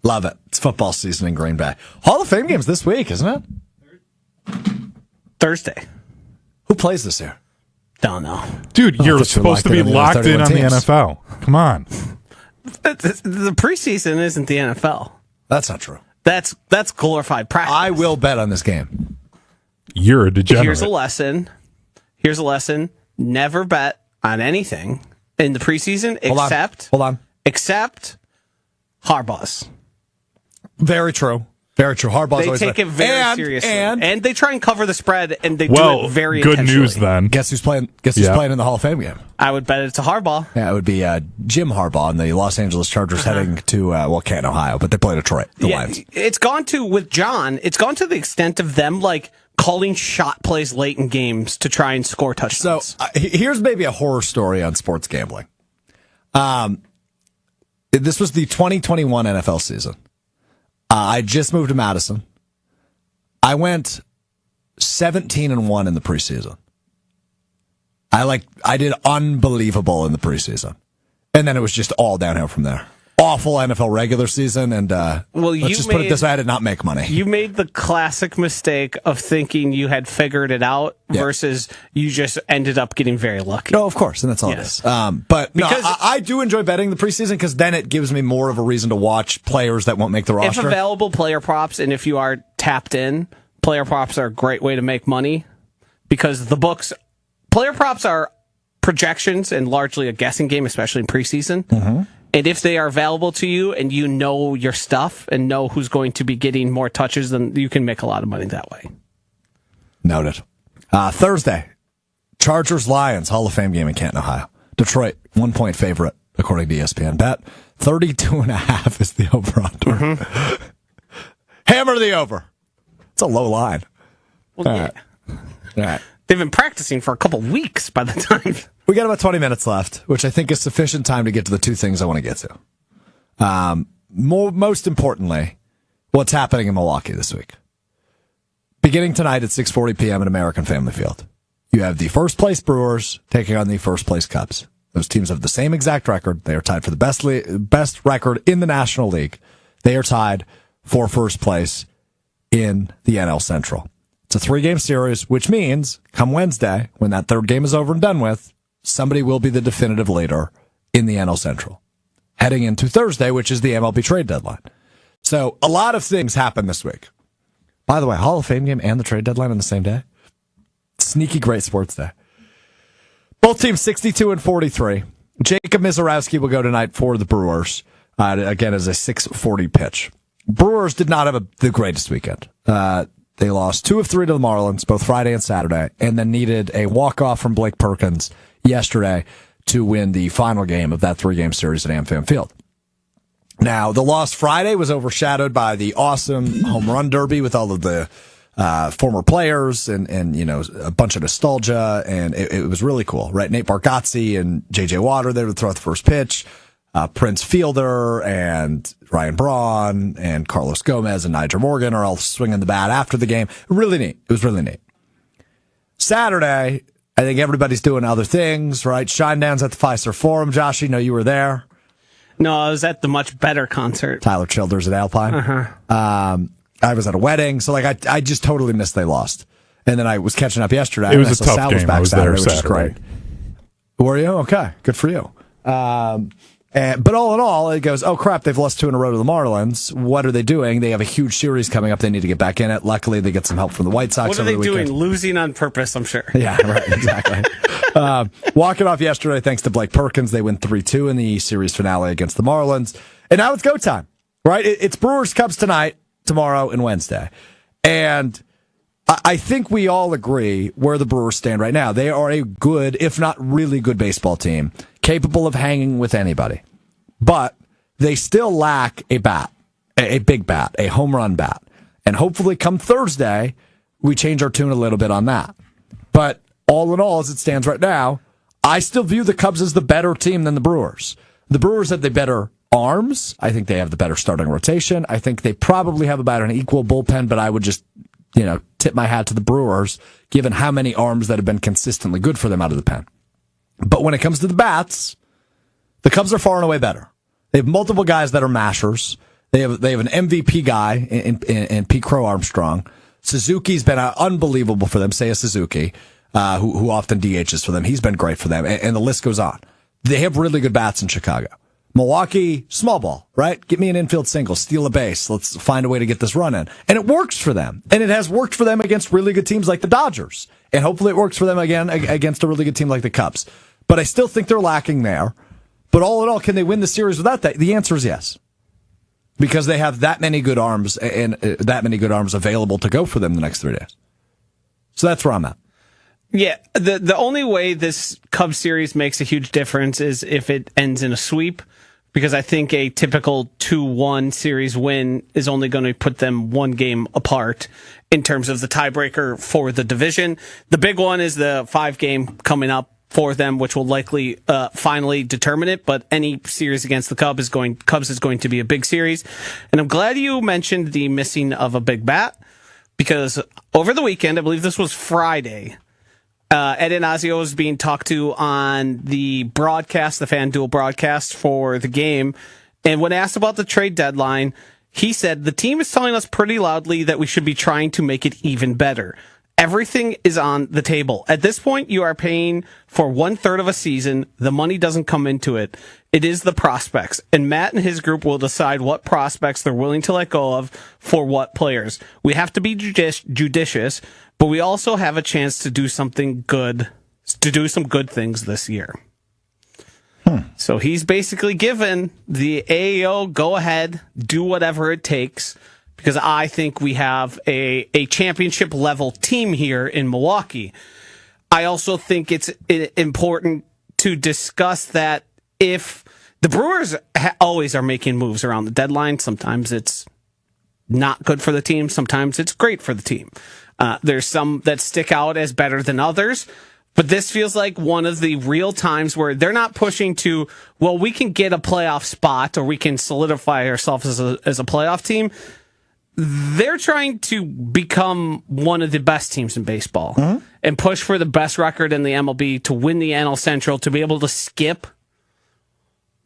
Love it. It's football season in Green Bay. Hall of Fame games this week, isn't it? Thursday. Who plays this year? Don't know. Dude, you're supposed to be locked in on the NFL. Come on. The preseason isn't the NFL. That's not true. That's glorified practice. I will bet on this game. You're a degenerate. Here's a lesson. Never bet on anything in the preseason except Harbaugh's. Very true. Harbaugh's they always take it very seriously, and they try and cover the spread, and they do it very good intentionally. news then. Guess who's playing? Who's playing in the Hall of Fame game? I would bet it's a Harbaugh. Yeah, it would be Jim Harbaugh and the Los Angeles Chargers heading to Canton, Ohio, but they play Detroit. The Lions. It's gone to the extent of them like calling shot plays late in games to try and score touchdowns. So here's maybe a horror story on sports gambling. This was the 2021 NFL season. I just moved to Madison. I went 17-1 in the preseason. I did unbelievable in the preseason. And then it was just all downhill from there. Awful NFL regular season, and let's just put it this way, I did not make money. You made the classic mistake of thinking you had figured it out versus you just ended up getting very lucky. No, of course, and that's all it is. But I do enjoy betting the preseason because then it gives me more of a reason to watch players that won't make the roster. If available, player props, and if you are tapped in, player props are a great way to make money because the books, player props are projections and largely a guessing game, especially in preseason. Mm-hmm. And if they are available to you and you know your stuff and know who's going to be getting more touches, then you can make a lot of money that way. Noted. Thursday, Chargers-Lions, Hall of Fame game in Canton, Ohio. Detroit, 1-point favorite, according to ESPN. Bet 32.5 is the over-under. Mm-hmm. Hammer the over. It's a low line. Well, All right. They've been practicing for a couple weeks by the time. We got about 20 minutes left, which I think is sufficient time to get to the two things I want to get to. Most importantly, what's happening in Milwaukee this week. Beginning tonight at 6:40 p.m. at American Family Field, you have the first place Brewers taking on the first place Cubs. Those teams have the same exact record. They are tied for the best record in the National League. They are tied for first place in the NL Central. It's a 3-game series, which means come Wednesday, when that third game is over and done with, somebody will be the definitive leader in the NL Central. Heading into Thursday, which is the MLB trade deadline. So a lot of things happened this week. By the way, Hall of Fame game and the trade deadline on the same day. Sneaky great sports day. Both teams 62 and 43. Jacob Mizorowski will go tonight for the Brewers. Again, as a 6:40 pitch. Brewers did not have the greatest weekend. They lost 2 of 3 to the Marlins, both Friday and Saturday, and then needed a walk-off from Blake Perkins yesterday to win the final game of that 3-game series at AmFam Field. Now, the loss Friday was overshadowed by the awesome home run derby with all of the former players and you know, a bunch of nostalgia, and it was really cool, right? Nate Bargatze and J.J. Water there to throw out the first pitch. Prince Fielder and Ryan Braun and Carlos Gomez and Nigel Morgan are all swinging the bat after the game. Really neat. It was really neat. Saturday, I think everybody's doing other things, right? Shinedown's at the Fiserv Forum. Joshy, know you were there. No, I was at the Much Better concert. Tyler Childers at Alpine. I was at a wedding, so like I just totally missed they lost. And then I was catching up yesterday. It was a tough game. I was there Saturday. Which is great. Were you? Okay. Good for you. But all in all, it goes, oh crap, they've lost 2 in a row to the Marlins. What are they doing? They have a huge series coming up. They need to get back in it. Luckily, they get some help from the White Sox. What are they doing? Losing on purpose, I'm sure. Yeah, right, exactly. Walking off yesterday, thanks to Blake Perkins, they win 3-2 in the series finale against the Marlins. And now it's go time, right? It's Brewers Cubs tonight, tomorrow, and Wednesday. And I think we all agree where the Brewers stand right now. They are a good, if not really good baseball team, capable of hanging with anybody. But they still lack a bat, a big bat, a home run bat. And hopefully come Thursday, we change our tune a little bit on that. But all in all, as it stands right now, I still view the Cubs as the better team than the Brewers. The Brewers have the better arms. I think they have the better starting rotation. I think they probably have about an equal bullpen, but I would just, tip my hat to the Brewers, given how many arms that have been consistently good for them out of the pen. But when it comes to the bats, the Cubs are far and away better. They have multiple guys that are mashers. They have an MVP guy in Pete Crow Armstrong. Suzuki's been unbelievable for them. Seiya Suzuki, who often DHs for them. He's been great for them, and the list goes on. They have really good bats in Chicago. Milwaukee, small ball, right? Get me an infield single, steal a base. Let's find a way to get this run in. And it works for them. And it has worked for them against really good teams like the Dodgers. And hopefully it works for them again against a really good team like the Cubs. But I still think they're lacking there. But all in all, can they win the series without that? The answer is yes. Because they have that many good arms and that many good arms available to go for them the next 3 days. So that's where I'm at. Yeah, the only way this Cubs series makes a huge difference is if it ends in a sweep, because I think a typical 2-1 series win is only going to put them 1 game apart in terms of the tiebreaker for the division. The big one is the 5-game coming up for them, which will likely finally determine it. But any series against the Cubs is going to be a big series. And I'm glad you mentioned the missing of a big bat, because over the weekend, I believe this was Friday, Ed Inazio was being talked to on the broadcast, the FanDuel broadcast for the game. And when asked about the trade deadline, he said, the team is telling us pretty loudly that we should be trying to make it even better. Everything is on the table. At this point, you are paying for 1/3 of a season. The money doesn't come into it. It is the prospects. And Matt and his group will decide what prospects they're willing to let go of for what players. We have to be judicious, but we also have a chance to do something good, to do some good things this year. So he's basically given the AAO go ahead, do whatever it takes, because I think we have a championship level team here in Milwaukee. I also think it's important to discuss that if the Brewers always are making moves around the deadline, sometimes it's not good for the team, sometimes it's great for the team. There's some that stick out as better than others, but this feels like one of the real times where they're not pushing to, well, we can get a playoff spot or we can solidify ourselves as a playoff team. They're trying to become one of the best teams in baseball and push for the best record in the MLB to win the NL Central, to be able to skip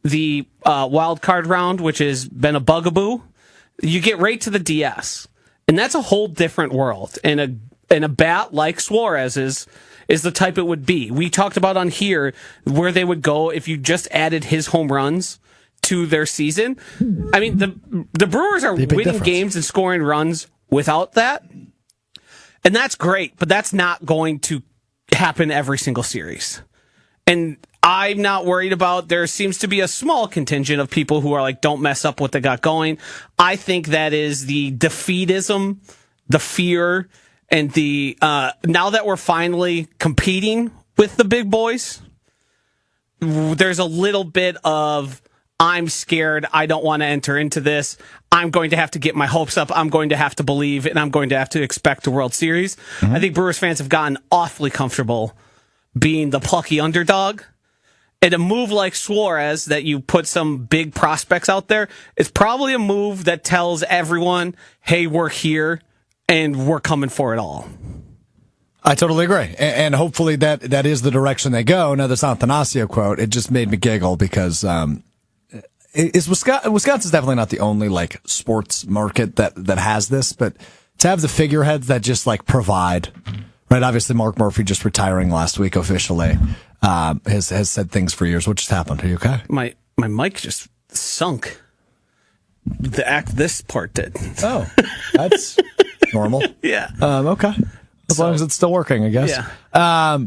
the wild card round, which has been a bugaboo. You get right to the DS, and that's a whole different world. And a bat like Suarez's is the type it would be. We talked about on here where they would go if you just added his home runs to their season. I mean, the Brewers are winning games and scoring runs without that. And that's great, but that's not going to happen every single series. And I'm not worried about, there seems to be a small contingent of people who are like, don't mess up what they got going. I think that is the defeatism, the fear, and the, now that we're finally competing with the big boys, there's a little bit of, I'm scared. I don't want to enter into this. I'm going to have to get my hopes up. I'm going to have to believe, and I'm going to have to expect a World Series. Mm-hmm. I think Brewers fans have gotten awfully comfortable being the plucky underdog. And a move like Suarez, that you put some big prospects out there, is probably a move that tells everyone, hey, we're here, and we're coming for it all. I totally agree. And hopefully that is the direction they go. Now, this Athanasio quote, it just made me giggle because Wisconsin's definitely not the only like sports market that has this, but to have the figureheads that just like provide, right? Obviously, Mark Murphy just retiring last week officially, has said things for years. What just happened? Are you okay? My mic just sunk. This part did. Oh, that's normal. Yeah. Okay. As long as it's still working, I guess. Yeah.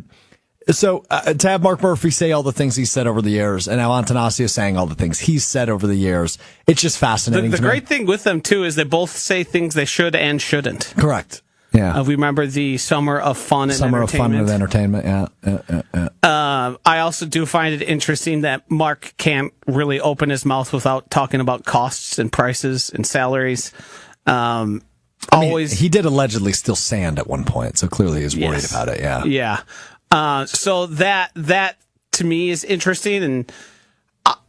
So to have Mark Murphy say all the things he said over the years, and now Attanasio saying all the things he's said over the years, it's just fascinating. The great thing with them, too, is they both say things they should and shouldn't. Correct. Yeah. We remember the Summer of Fun and Entertainment. Summer of Fun and Entertainment, yeah. I also do find it interesting that Mark can't really open his mouth without talking about costs and prices and salaries. He did allegedly steal sand at one point, so clearly he's worried about it, yeah. Yeah. So that to me is interesting, and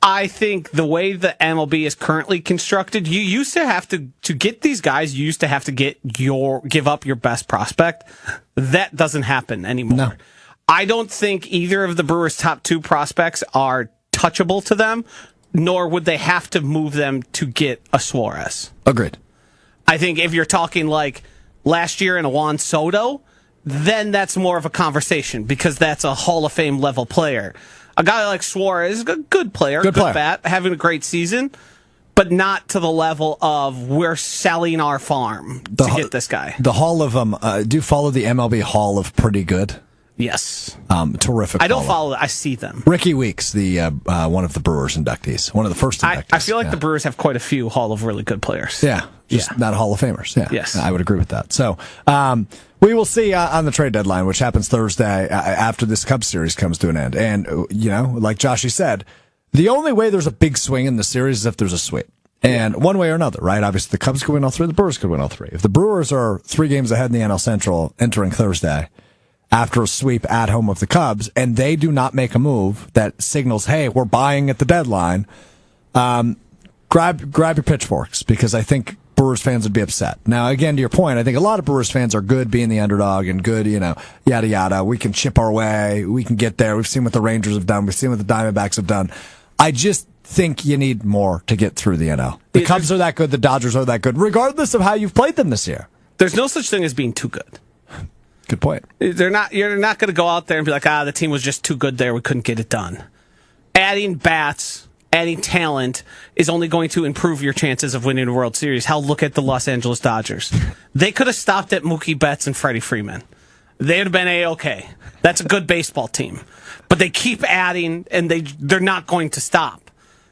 I think the way the MLB is currently constructed, you used to have to get these guys, you used to have to give up your best prospect. That doesn't happen anymore. No. I don't think either of the Brewers' top two prospects are touchable to them, nor would they have to move them to get a Suarez. Agreed. I think if you're talking like last year in a Juan Soto, then that's more of a conversation because that's a Hall of Fame level player. A guy like Suarez is a good player, good bat, having a great season, but not to the level of we're selling our farm to get this guy. The Hall of do you follow the MLB Hall of Pretty Good? Yes. Terrific. I don't follow it. I see them. Ricky Weeks, the one of the Brewers inductees, one of the first inductees. I feel like the Brewers have quite a few Hall of really good players. Yeah. Just not Hall of Famers. Yeah. Yes. I would agree with that. So, we will see on the trade deadline, which happens Thursday after this Cubs series comes to an end. And, like Joshy said, the only way there's a big swing in the series is if there's a sweep. And one way or another, right? Obviously, the Cubs could win all three. The Brewers could win all three. If the Brewers are 3 games ahead in the NL Central entering Thursday, after a sweep at home of the Cubs, and they do not make a move that signals, hey, we're buying at the deadline, grab your pitchforks, because I think Brewers fans would be upset. Now, again, to your point, I think a lot of Brewers fans are good being the underdog and good, yada, yada. We can chip our way. We can get there. We've seen what the Rangers have done. We've seen what the Diamondbacks have done. I just think you need more to get through the NL. The Cubs are that good. The Dodgers are that good, regardless of how you've played them this year. There's no such thing as being too good. Good point. You're not going to go out there and be like, the team was just too good there. We couldn't get it done. Adding bats, adding talent is only going to improve your chances of winning a World Series. Hell, look at the Los Angeles Dodgers. They could have stopped at Mookie Betts and Freddie Freeman. They'd have been A-okay. That's a good baseball team. But they keep adding, and they're not going to stop.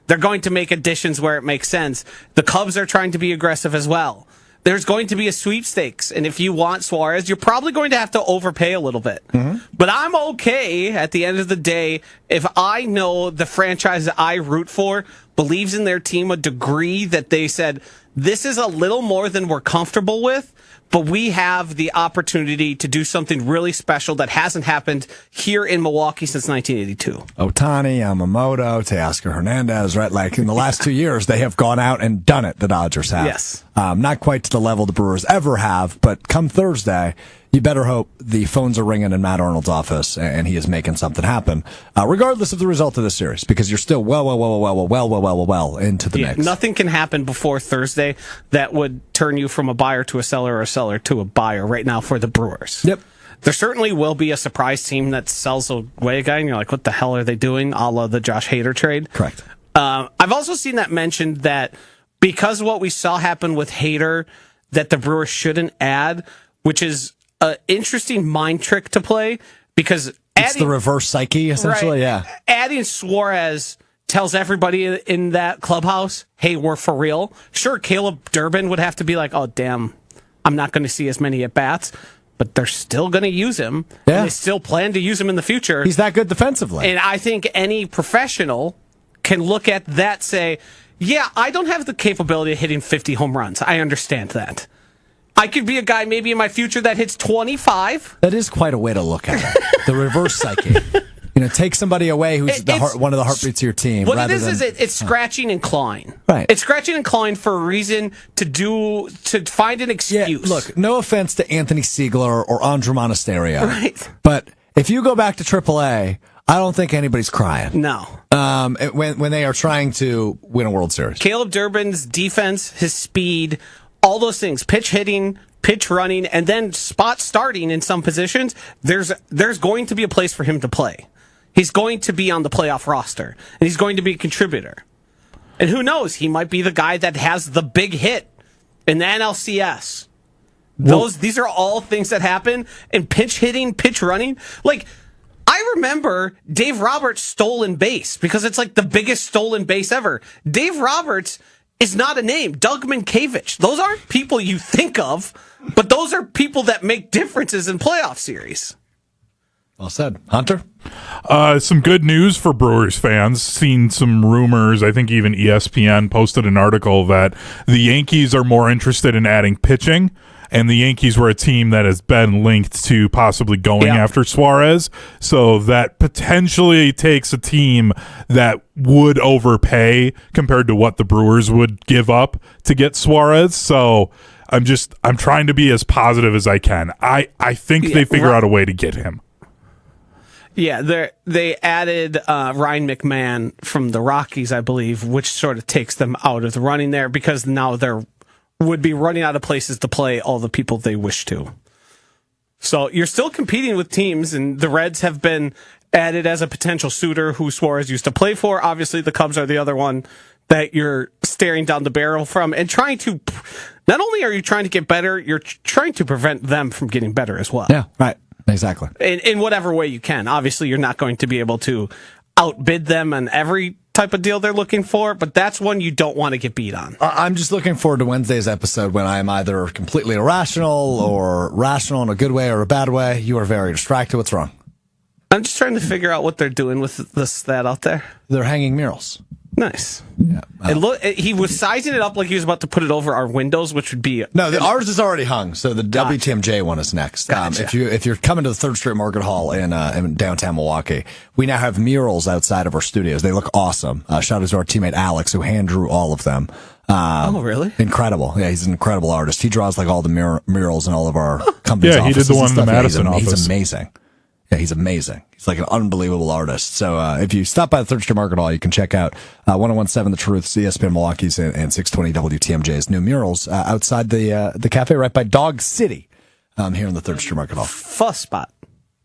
They're going to make additions where it makes sense. The Cubs are trying to be aggressive as well. There's going to be a sweepstakes, and if you want Suarez, you're probably going to have to overpay a little bit. Mm-hmm. But I'm okay at the end of the day if I know the franchise that I root for believes in their team a degree that they said, this is a little more than we're comfortable with, but we have the opportunity to do something really special that hasn't happened here in Milwaukee since 1982. Ohtani, Yamamoto, Teoscar Hernandez, right? Like in the last 2 years, they have gone out and done it, the Dodgers have. Yes. Not quite to the level the Brewers ever have, but come Thursday, you better hope the phones are ringing in Matt Arnold's office and he is making something happen, regardless of the result of the series, because you're still well into the mix. Nothing can happen before Thursday that would turn you from a buyer to a seller or a seller to a buyer right now for the Brewers. Yep. There certainly will be a surprise team that sells away a guy, and you're like, what the hell are they doing? A la the Josh Hader trade. Correct. I've also seen that mentioned that because of what we saw happen with Hader, that the Brewers shouldn't add, which is an interesting mind trick to play because it's the reverse psyche, essentially. Right, yeah. Adding Suarez tells everybody in that clubhouse, hey, we're for real. Sure, Caleb Durbin would have to be like, oh, damn, I'm not going to see as many at-bats, but they're still going to use him. Yeah. And they still plan to use him in the future. He's that good defensively. And I think any professional can look at that, say, yeah, I don't have the capability of hitting 50 home runs. I understand that. I could be a guy maybe in my future that hits 25. That is quite a way to look at it. The reverse psyche. Take somebody away who's one of the heartbeats of your team. What it is it's scratching and clawing. Right. It's scratching and clawing for a reason to find an excuse. Yeah, look, no offense to Anthony Siegler or Andrew Monasterio. Right. But if you go back to AAA, I don't think anybody's crying. No. When they are trying to win a World Series. Caleb Durbin's defense, his speed, all those things, pitch hitting, pitch running, and then spot starting in some positions, there's going to be a place for him to play. He's going to be on the playoff roster, and he's going to be a contributor. And who knows, he might be the guy that has the big hit in the NLCS. These are all things that happen, and pitch hitting, pitch running. Like, I remember Dave Roberts' stolen base, because it's like the biggest stolen base ever. Dave Roberts is not a name. Doug Minkiewicz. Those aren't people you think of, but those are people that make differences in playoff series. Well said. Hunter? Some good news for Brewers fans. Seen some rumors. I think even ESPN posted an article that the Yankees are more interested in adding pitching, and the Yankees were a team that has been linked to possibly going after Suarez. So that potentially takes a team that would overpay compared to what the Brewers would give up to get Suarez. So I'm trying to be as positive as I can. I think they figure out a way to get him. Yeah, they added Ryan McMahon from the Rockies, I believe, which sort of takes them out of the running there because now they're would be running out of places to play all the people they wish to. So you're still competing with teams, and the Reds have been added as a potential suitor who Suarez used to play for. Obviously, the Cubs are the other one that you're staring down the barrel from and trying to. Not only are you trying to get better, you're trying to prevent them from getting better as well. Yeah, right. Exactly. In whatever way you can. Obviously, you're not going to be able to outbid them on every type of deal they're looking for, but that's one you don't want to get beat on. I'm just looking forward to Wednesday's episode when I'm either completely irrational or rational in a good way or a bad way. You are very distracted. What's wrong? I'm just trying to figure out what they're doing with that out there. They're hanging murals. Nice. Yeah. He was sizing it up like he was about to put it over our windows, which would be ours is already hung. So the WTMJ one is next. Gotcha. If you're coming to the 3rd Street Market Hall in downtown Milwaukee, we now have murals outside of our studios. They look awesome. Shout out to our teammate Alex, who hand drew all of them. Oh, really? Incredible. Yeah, he's an incredible artist. He draws like all the murals in all of our companies. Yeah, he did the one in the Madison office. He's amazing. Yeah, he's amazing. He's like an unbelievable artist. So if you stop by the 3rd Street Market Hall, you can check out 1017 The Truth, ESPN Milwaukee's, and 620 WTMJ's new murals outside the cafe right by Dog City here in the 3rd Street Market Hall. Fuss Spot.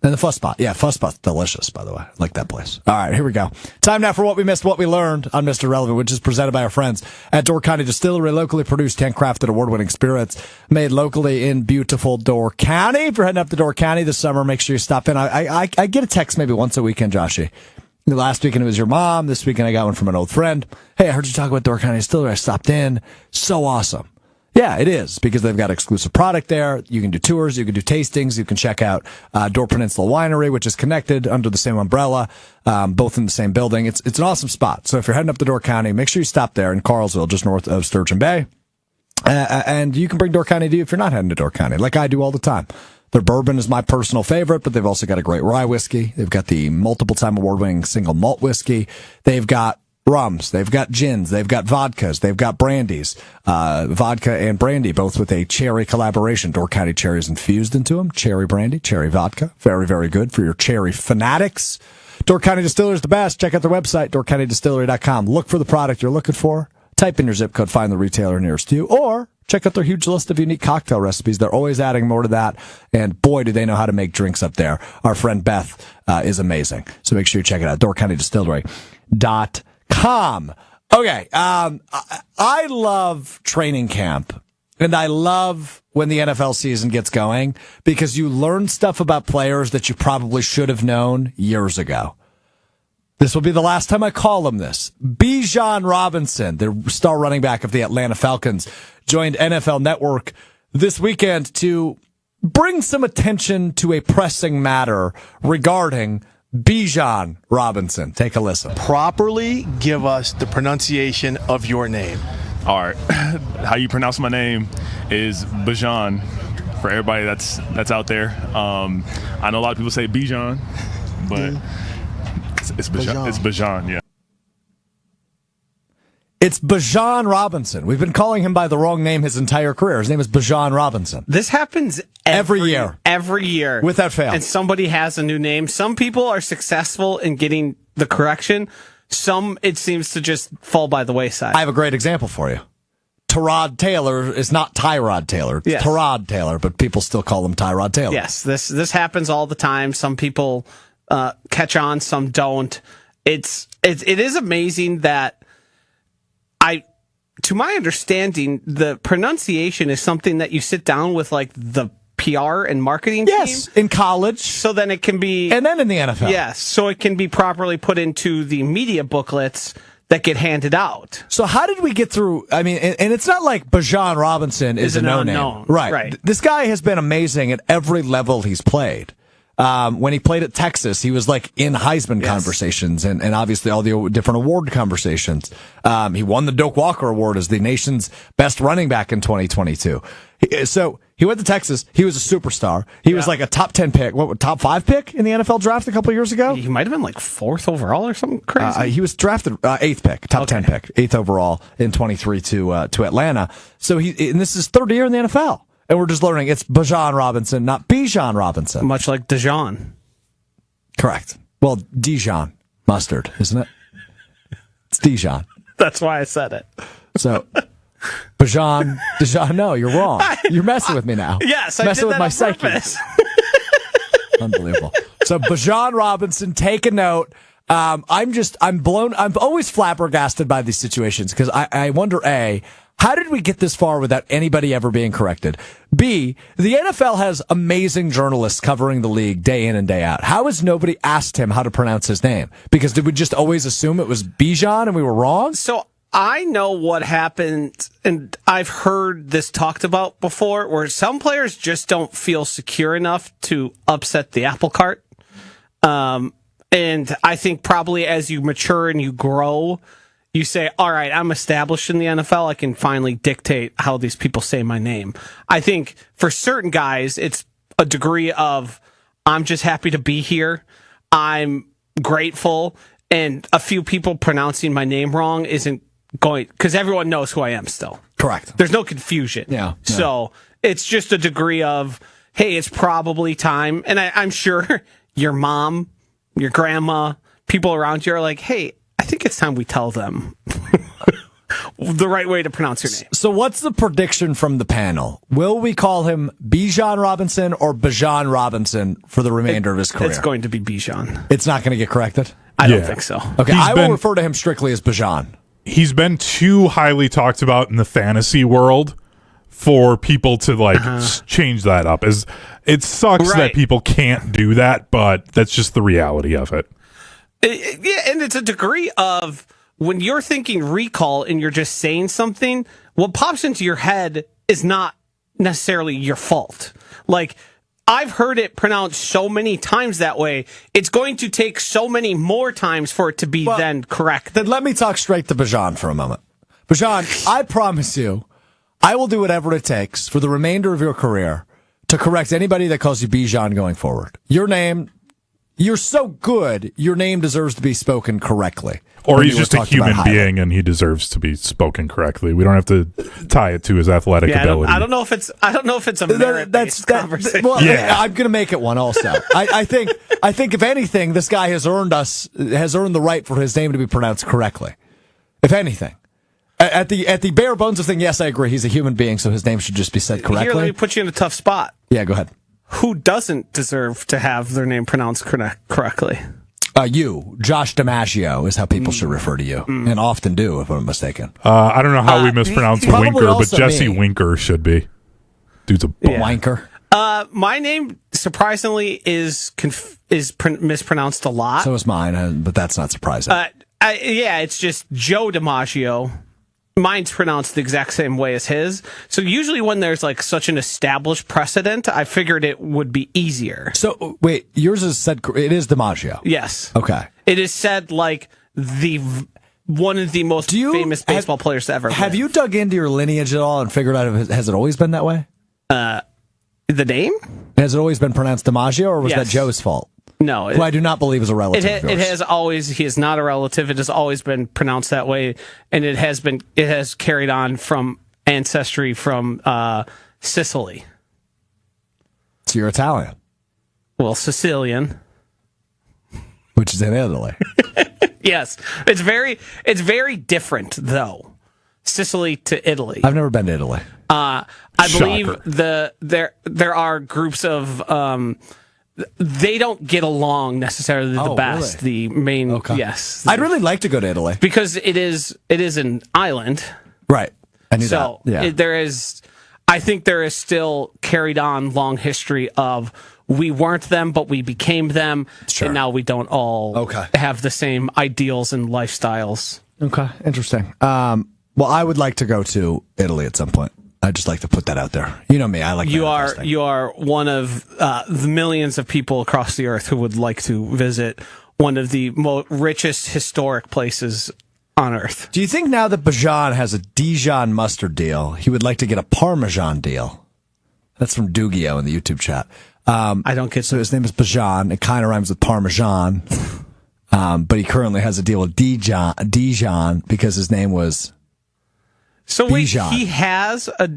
And the Fuss Spot. Yeah, Fuss Spot's delicious, by the way. I like that place. All right, here we go. Time now for What We Missed, What We Learned on Mr. Relevant, which is presented by our friends at Door County Distillery, locally produced, handcrafted, award-winning spirits made locally in beautiful Door County. If you're heading up to Door County this summer, make sure you stop in. I get a text maybe once a weekend, Joshy. Last weekend it was your mom. This weekend I got one from an old friend. Hey, I heard you talk about Door County Distillery. I stopped in. So awesome. Yeah, it is, because they've got exclusive product there. You can do tours, you can do tastings, you can check out Door Peninsula Winery, which is connected under the same umbrella, both in the same building. It's an awesome spot. So if you're heading up to Door County, make sure you stop there in Carlsville, just north of Sturgeon Bay. And you can bring Door County to you if you're not heading to Door County, like I do all the time. Their bourbon is my personal favorite, but they've also got a great rye whiskey. They've got the multiple-time award-winning single malt whiskey. They've got rums, they've got gins, they've got vodkas, they've got brandies, vodka and brandy, both with a cherry collaboration. Door County cherries infused into them. Cherry brandy, cherry vodka. Very, very good for your cherry fanatics. Door County Distillery is the best. Check out their website, doorcountydistillery.com. Look for the product you're looking for. Type in your zip code, find the retailer nearest you, or check out their huge list of unique cocktail recipes. They're always adding more to that, and boy, do they know how to make drinks up there. Our friend Beth is amazing. So make sure you check it out, doorcountydistillery.com. Calm. Okay. I love training camp, and I love when the NFL season gets going because you learn stuff about players that you probably should have known years ago. This will be the last time I call him this. Bijan Robinson, the star running back of the Atlanta Falcons, joined NFL Network this weekend to bring some attention to a pressing matter regarding Bijan Robinson. Take a listen. Properly give us the pronunciation of your name. All right. How you pronounce my name is Bijan for everybody that's out there. I know a lot of people say Bijan, but it's Bijan. It's Bijan, yeah. It's Bijan Robinson. We've been calling him by the wrong name his entire career. His name is Bijan Robinson. This happens every year. Every year. Without fail. And somebody has a new name. Some people are successful in getting the correction. Some, it seems to just fall by the wayside. I have a great example for you. Tyrod Taylor is not Tyrod Taylor. It's Tyrod Taylor, but people still call him Tyrod Taylor. Yes, this happens all the time. Some people catch on, some don't. It is amazing that to my understanding, the pronunciation is something that you sit down with like the PR and marketing team. Yes, in college. So then it can be... And then in the NFL. Yes, so it can be properly put into the media booklets that get handed out. So how did we get through... I mean, and it's not like Bijan Robinson is a no-name. Right. This guy has been amazing at every level he's played. When he played at Texas, he was like in Heisman conversations and obviously all the different award conversations. He won the Doak Walker Award as the nation's best running back in 2022. So he went to Texas. He was a superstar. He was like a top 10 pick, top 5 pick in the NFL draft a couple of years ago. He might have been like 4th overall or something crazy. He was drafted 8th pick, top 10 pick, 8th overall in 23 to Atlanta. So and this is his 3rd year in the NFL. And we're just learning it's Bijan Robinson, not Bijan Robinson. Much like Dijon. Correct. Well, Dijon mustard, isn't it? It's Dijon. That's why I said it. So, Dijon, no, you're wrong. You're messing with me now. Yes, I messing did with that my on psyche. purpose. Unbelievable. So, Bijan Robinson, take a note. I'm always flabbergasted by these situations because I wonder, A, how did we get this far without anybody ever being corrected? B, the NFL has amazing journalists covering the league day in and day out. How has nobody asked him how to pronounce his name? Because did we just always assume it was Bijan and we were wrong? So I know what happened, and I've heard this talked about before, where some players just don't feel secure enough to upset the apple cart. And I think probably as you mature and you grow, you say, all right, I'm established in the NFL. I can finally dictate how these people say my name. I think for certain guys, it's a degree of, I'm just happy to be here. I'm grateful. And a few people pronouncing my name wrong isn't going, because everyone knows who I am still. Correct. There's no confusion. Yeah. So it's just a degree of, hey, it's probably time. And I'm sure your mom, your grandma, people around you are like, hey, I think it's time we tell them the right way to pronounce your name. So what's the prediction from the panel? Will we call him Bijan Robinson or Bijan Robinson for the remainder of his career? It's going to be Bijan. It's not going to get corrected? I don't think so. Okay, I will refer to him strictly as Bijan. He's been too highly talked about in the fantasy world for people to change that up. It sucks that people can't do that, but that's just the reality of it. Yeah, and it's a degree of when you're thinking recall and you're just saying something, what pops into your head is not necessarily your fault. Like, I've heard it pronounced so many times that way, it's going to take so many more times for it to be then correct. Then let me talk straight to Bijan for a moment. Bijan, I promise you, I will do whatever it takes for the remainder of your career to correct anybody that calls you Bijan going forward. Your name... You're so good, your name deserves to be spoken correctly. Or he's just a human being and he deserves to be spoken correctly. We don't have to tie it to his athletic ability. I don't know if it's a merit-based conversation. Well, yeah. I'm going to make it one also. I think if anything, this guy has earned the right for his name to be pronounced correctly. If anything. At the bare bones of thing, yes, I agree. He's a human being, so his name should just be said correctly. Here, let me put you in a tough spot. Yeah, go ahead. Who doesn't deserve to have their name pronounced correctly? You, Josh DiMaggio, is how people should refer to you, and often do, if I'm mistaken. I don't know how we mispronounce probably Winker, but also Jesse me. Winker should be. Dude's a Wanker. My name surprisingly is mispronounced a lot. So is mine, but that's not surprising. Yeah, it's just Joe DiMaggio. Mine's pronounced the exact same way as his. So usually when there's like such an established precedent, I figured it would be easier. So wait, yours is said. It is DiMaggio. Yes. Okay. It is said like one of the most famous baseball players to ever live. Have you dug into your lineage at all and figured out if has it always been that way? The name? Has it always been pronounced DiMaggio, or was that Yes. Joe's fault? No. Who I do not believe is a relative. of It yours. has always. He is not a relative. It has always been pronounced that way, and it has carried on from ancestry from Sicily. So you're Italian, Well, Sicilian. which is in Italy. Yes, it's very different though. Sicily to Italy. I've never been to Italy. I believe there are groups of. They don't get along necessarily the best. Really? The main, Okay. yes, I'd really like to go to Italy. because it is an island. Right. I knew So that. Yeah. I think there is still carried on long history of we weren't them, but we became them, Sure. and now we don't all Okay. have the same ideals and lifestyles. Okay. Interesting. Well, I would like to go to Italy at some point. I'd just like to put that out there. You know me. I like You manifesting. are one of the millions of people across the earth who would like to visit one of the richest historic places on earth. Do you think now that Bajan has a Dijon mustard deal, he would like to get a Parmesan deal? That's from Dugio in the YouTube chat. I don't get So his name is Bajan. It kind of rhymes with Parmesan. But he currently has a deal with Dijon because his name was... So wait, Bijan. he has a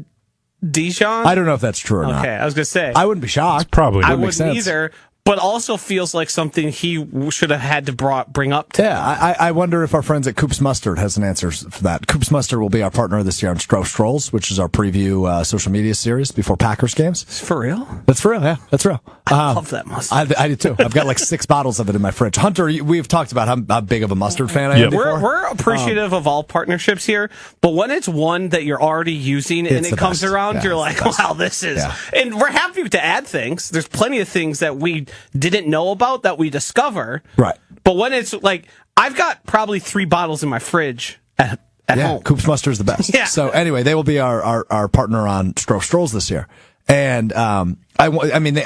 Dijon? I don't know if that's true or not. Okay, I was going to say. I wouldn't be shocked. probably I make wouldn't sense. either, but also feels like something he should have had to bring up to. Yeah, I wonder if our friends at Coops Mustard has an answer for that. Coops Mustard will be our partner this year on Strouf Strolls, which is our preview social media series before Packers games. For real? That's for real, yeah, that's real. I love that mustard. I do too. I've got like 6 bottles of it in my fridge. Hunter, we've talked about how big of a mustard fan I am. Yep. Before. We're appreciative of all partnerships here, but when it's one that you're already using and It's it the comes best. around, Yeah, you're it's like, the best. wow, this is. Yeah. And we're happy to add things. There's plenty of things that we didn't know about that we discover. Right. But when it's like, I've got probably 3 bottles in my fridge at home. Coops Mustard is the best. Yeah. So anyway, they will be our partner on Strouf Strolls this year. And I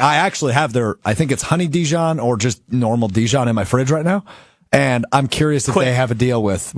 actually have I think it's honey Dijon or just normal Dijon in my fridge right now. And I'm curious if they have a deal with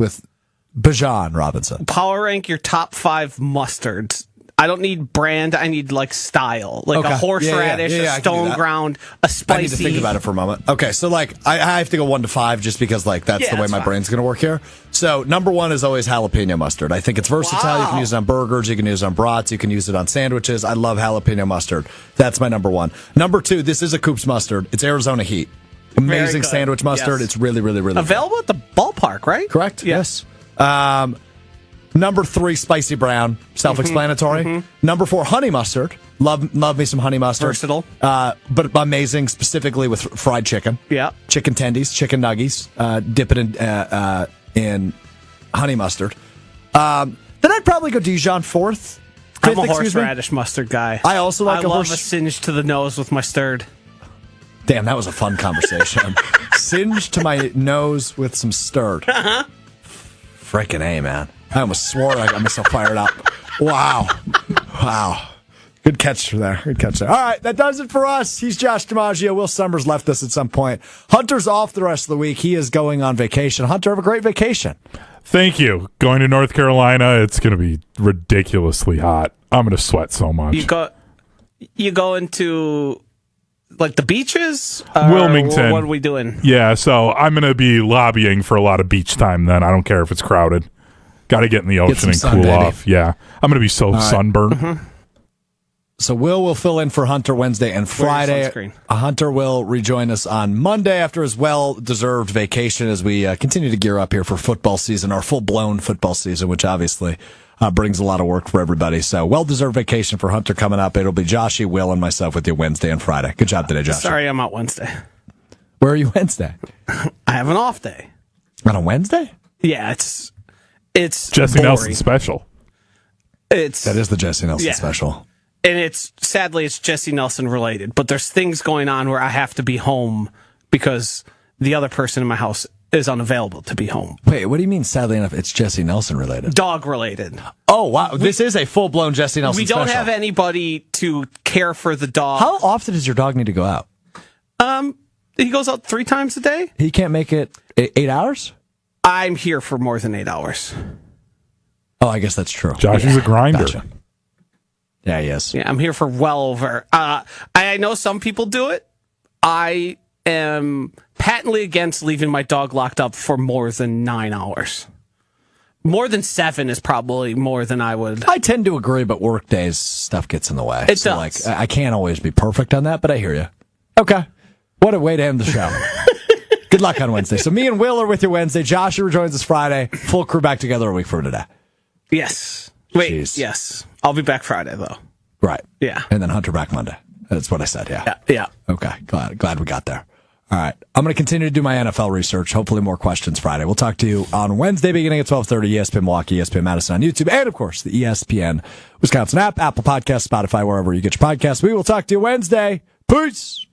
Bajan Robinson. Power rank your top 5 mustards. I don't need brand. I need like style, like Okay. a horseradish, Yeah, I a can do stone that. ground, a spicy. I need to think about it for a moment. Okay, so like I have to go 1 to 5 just because like that's Yeah, the way that's my fine. brain's going to work here. So number 1 is always jalapeno mustard. I think it's versatile. You can Wow. use it on burgers. You can use it on brats. You can use it on sandwiches. I love jalapeno mustard. That's my number 1. Number 2, this is a Coops mustard. It's Arizona Heat. Amazing good. sandwich mustard. Yes. It's really, really, really Available at the ballpark, right? Correct. Yes. Number 3, spicy brown, self-explanatory. Number 4, honey mustard. Love me some honey mustard. Versatile. But amazing, specifically with fried chicken. Yeah. Chicken tendies, chicken nuggies. Dip it in honey mustard. Then I'd probably go Dijon 4th. I'm 5th, a excuse me. horseradish mustard guy. I also like I a love horse- a singe to the nose with my stirred. Damn, that was a fun conversation. Singe to my nose with some stirred. Freaking A, man. I almost swore I got myself fired up. Wow. Good catch there. Good catch there. All right, that does it for us. He's Josh DiMaggio. Will Sommers left us at some point. Hunter's off the rest of the week. He is going on vacation. Hunter, have a great vacation. Thank you. Going to North Carolina, it's going to be ridiculously hot. I'm going to sweat so much. You go into like the beaches? Wilmington. What are we doing? Yeah, so I'm going to be lobbying for a lot of beach time then. I don't care if it's crowded. Got to get in the ocean some and sun, cool baby. off. Yeah. I'm going to be so sunburned. So Will fill in for Hunter Wednesday and Friday. sunscreen. Hunter will rejoin us on Monday after his well-deserved vacation as we continue to gear up here for football season, our full-blown football season, which obviously brings a lot of work for everybody. So well-deserved vacation for Hunter coming up. It'll be Joshy, Will, and myself with you Wednesday and Friday. Good job today, Josh. Sorry, I'm out Wednesday. Where are you Wednesday? I have an off day. On a Wednesday? Yeah, it's Jesse boring. Nelson special. That is the Jesse Nelson special. And sadly it's Jesse Nelson related, but there's things going on where I have to be home because the other person in my house is unavailable to be home. Wait, what do you mean, sadly enough, it's Jesse Nelson related? Dog related. Oh, wow. This is a full-blown Jesse Nelson special. We don't have anybody to care for the dog. How often does your dog need to go out? He goes out 3 times a day. He can't make it 8 hours? I'm here for more than 8 hours. Oh, I guess that's true. Josh is a grinder. Gotcha. Yeah, he is. Yeah, I'm here for well over. I know some people do it. I am patently against leaving my dog locked up for more than 9 hours. More than 7 is probably more than I would. I tend to agree, but work days, stuff gets in the way. It does. Like, I can't always be perfect on that, but I hear you. Okay. What a way to end the show. Good luck on Wednesday. So me and Will are with you Wednesday. Josh rejoins us Friday. Full crew back together a week from today. Yes. Wait, Jeez. yes. I'll be back Friday, though. Right. Yeah. And then Hunter back Monday. That's what I said, yeah. Yeah. Okay. Glad we got there. All right. I'm going to continue to do my NFL research. Hopefully more questions Friday. We'll talk to you on Wednesday beginning at 12:30, ESPN Milwaukee, ESPN Madison on YouTube, and, of course, the ESPN Wisconsin app, Apple Podcasts, Spotify, wherever you get your podcasts. We will talk to you Wednesday. Peace.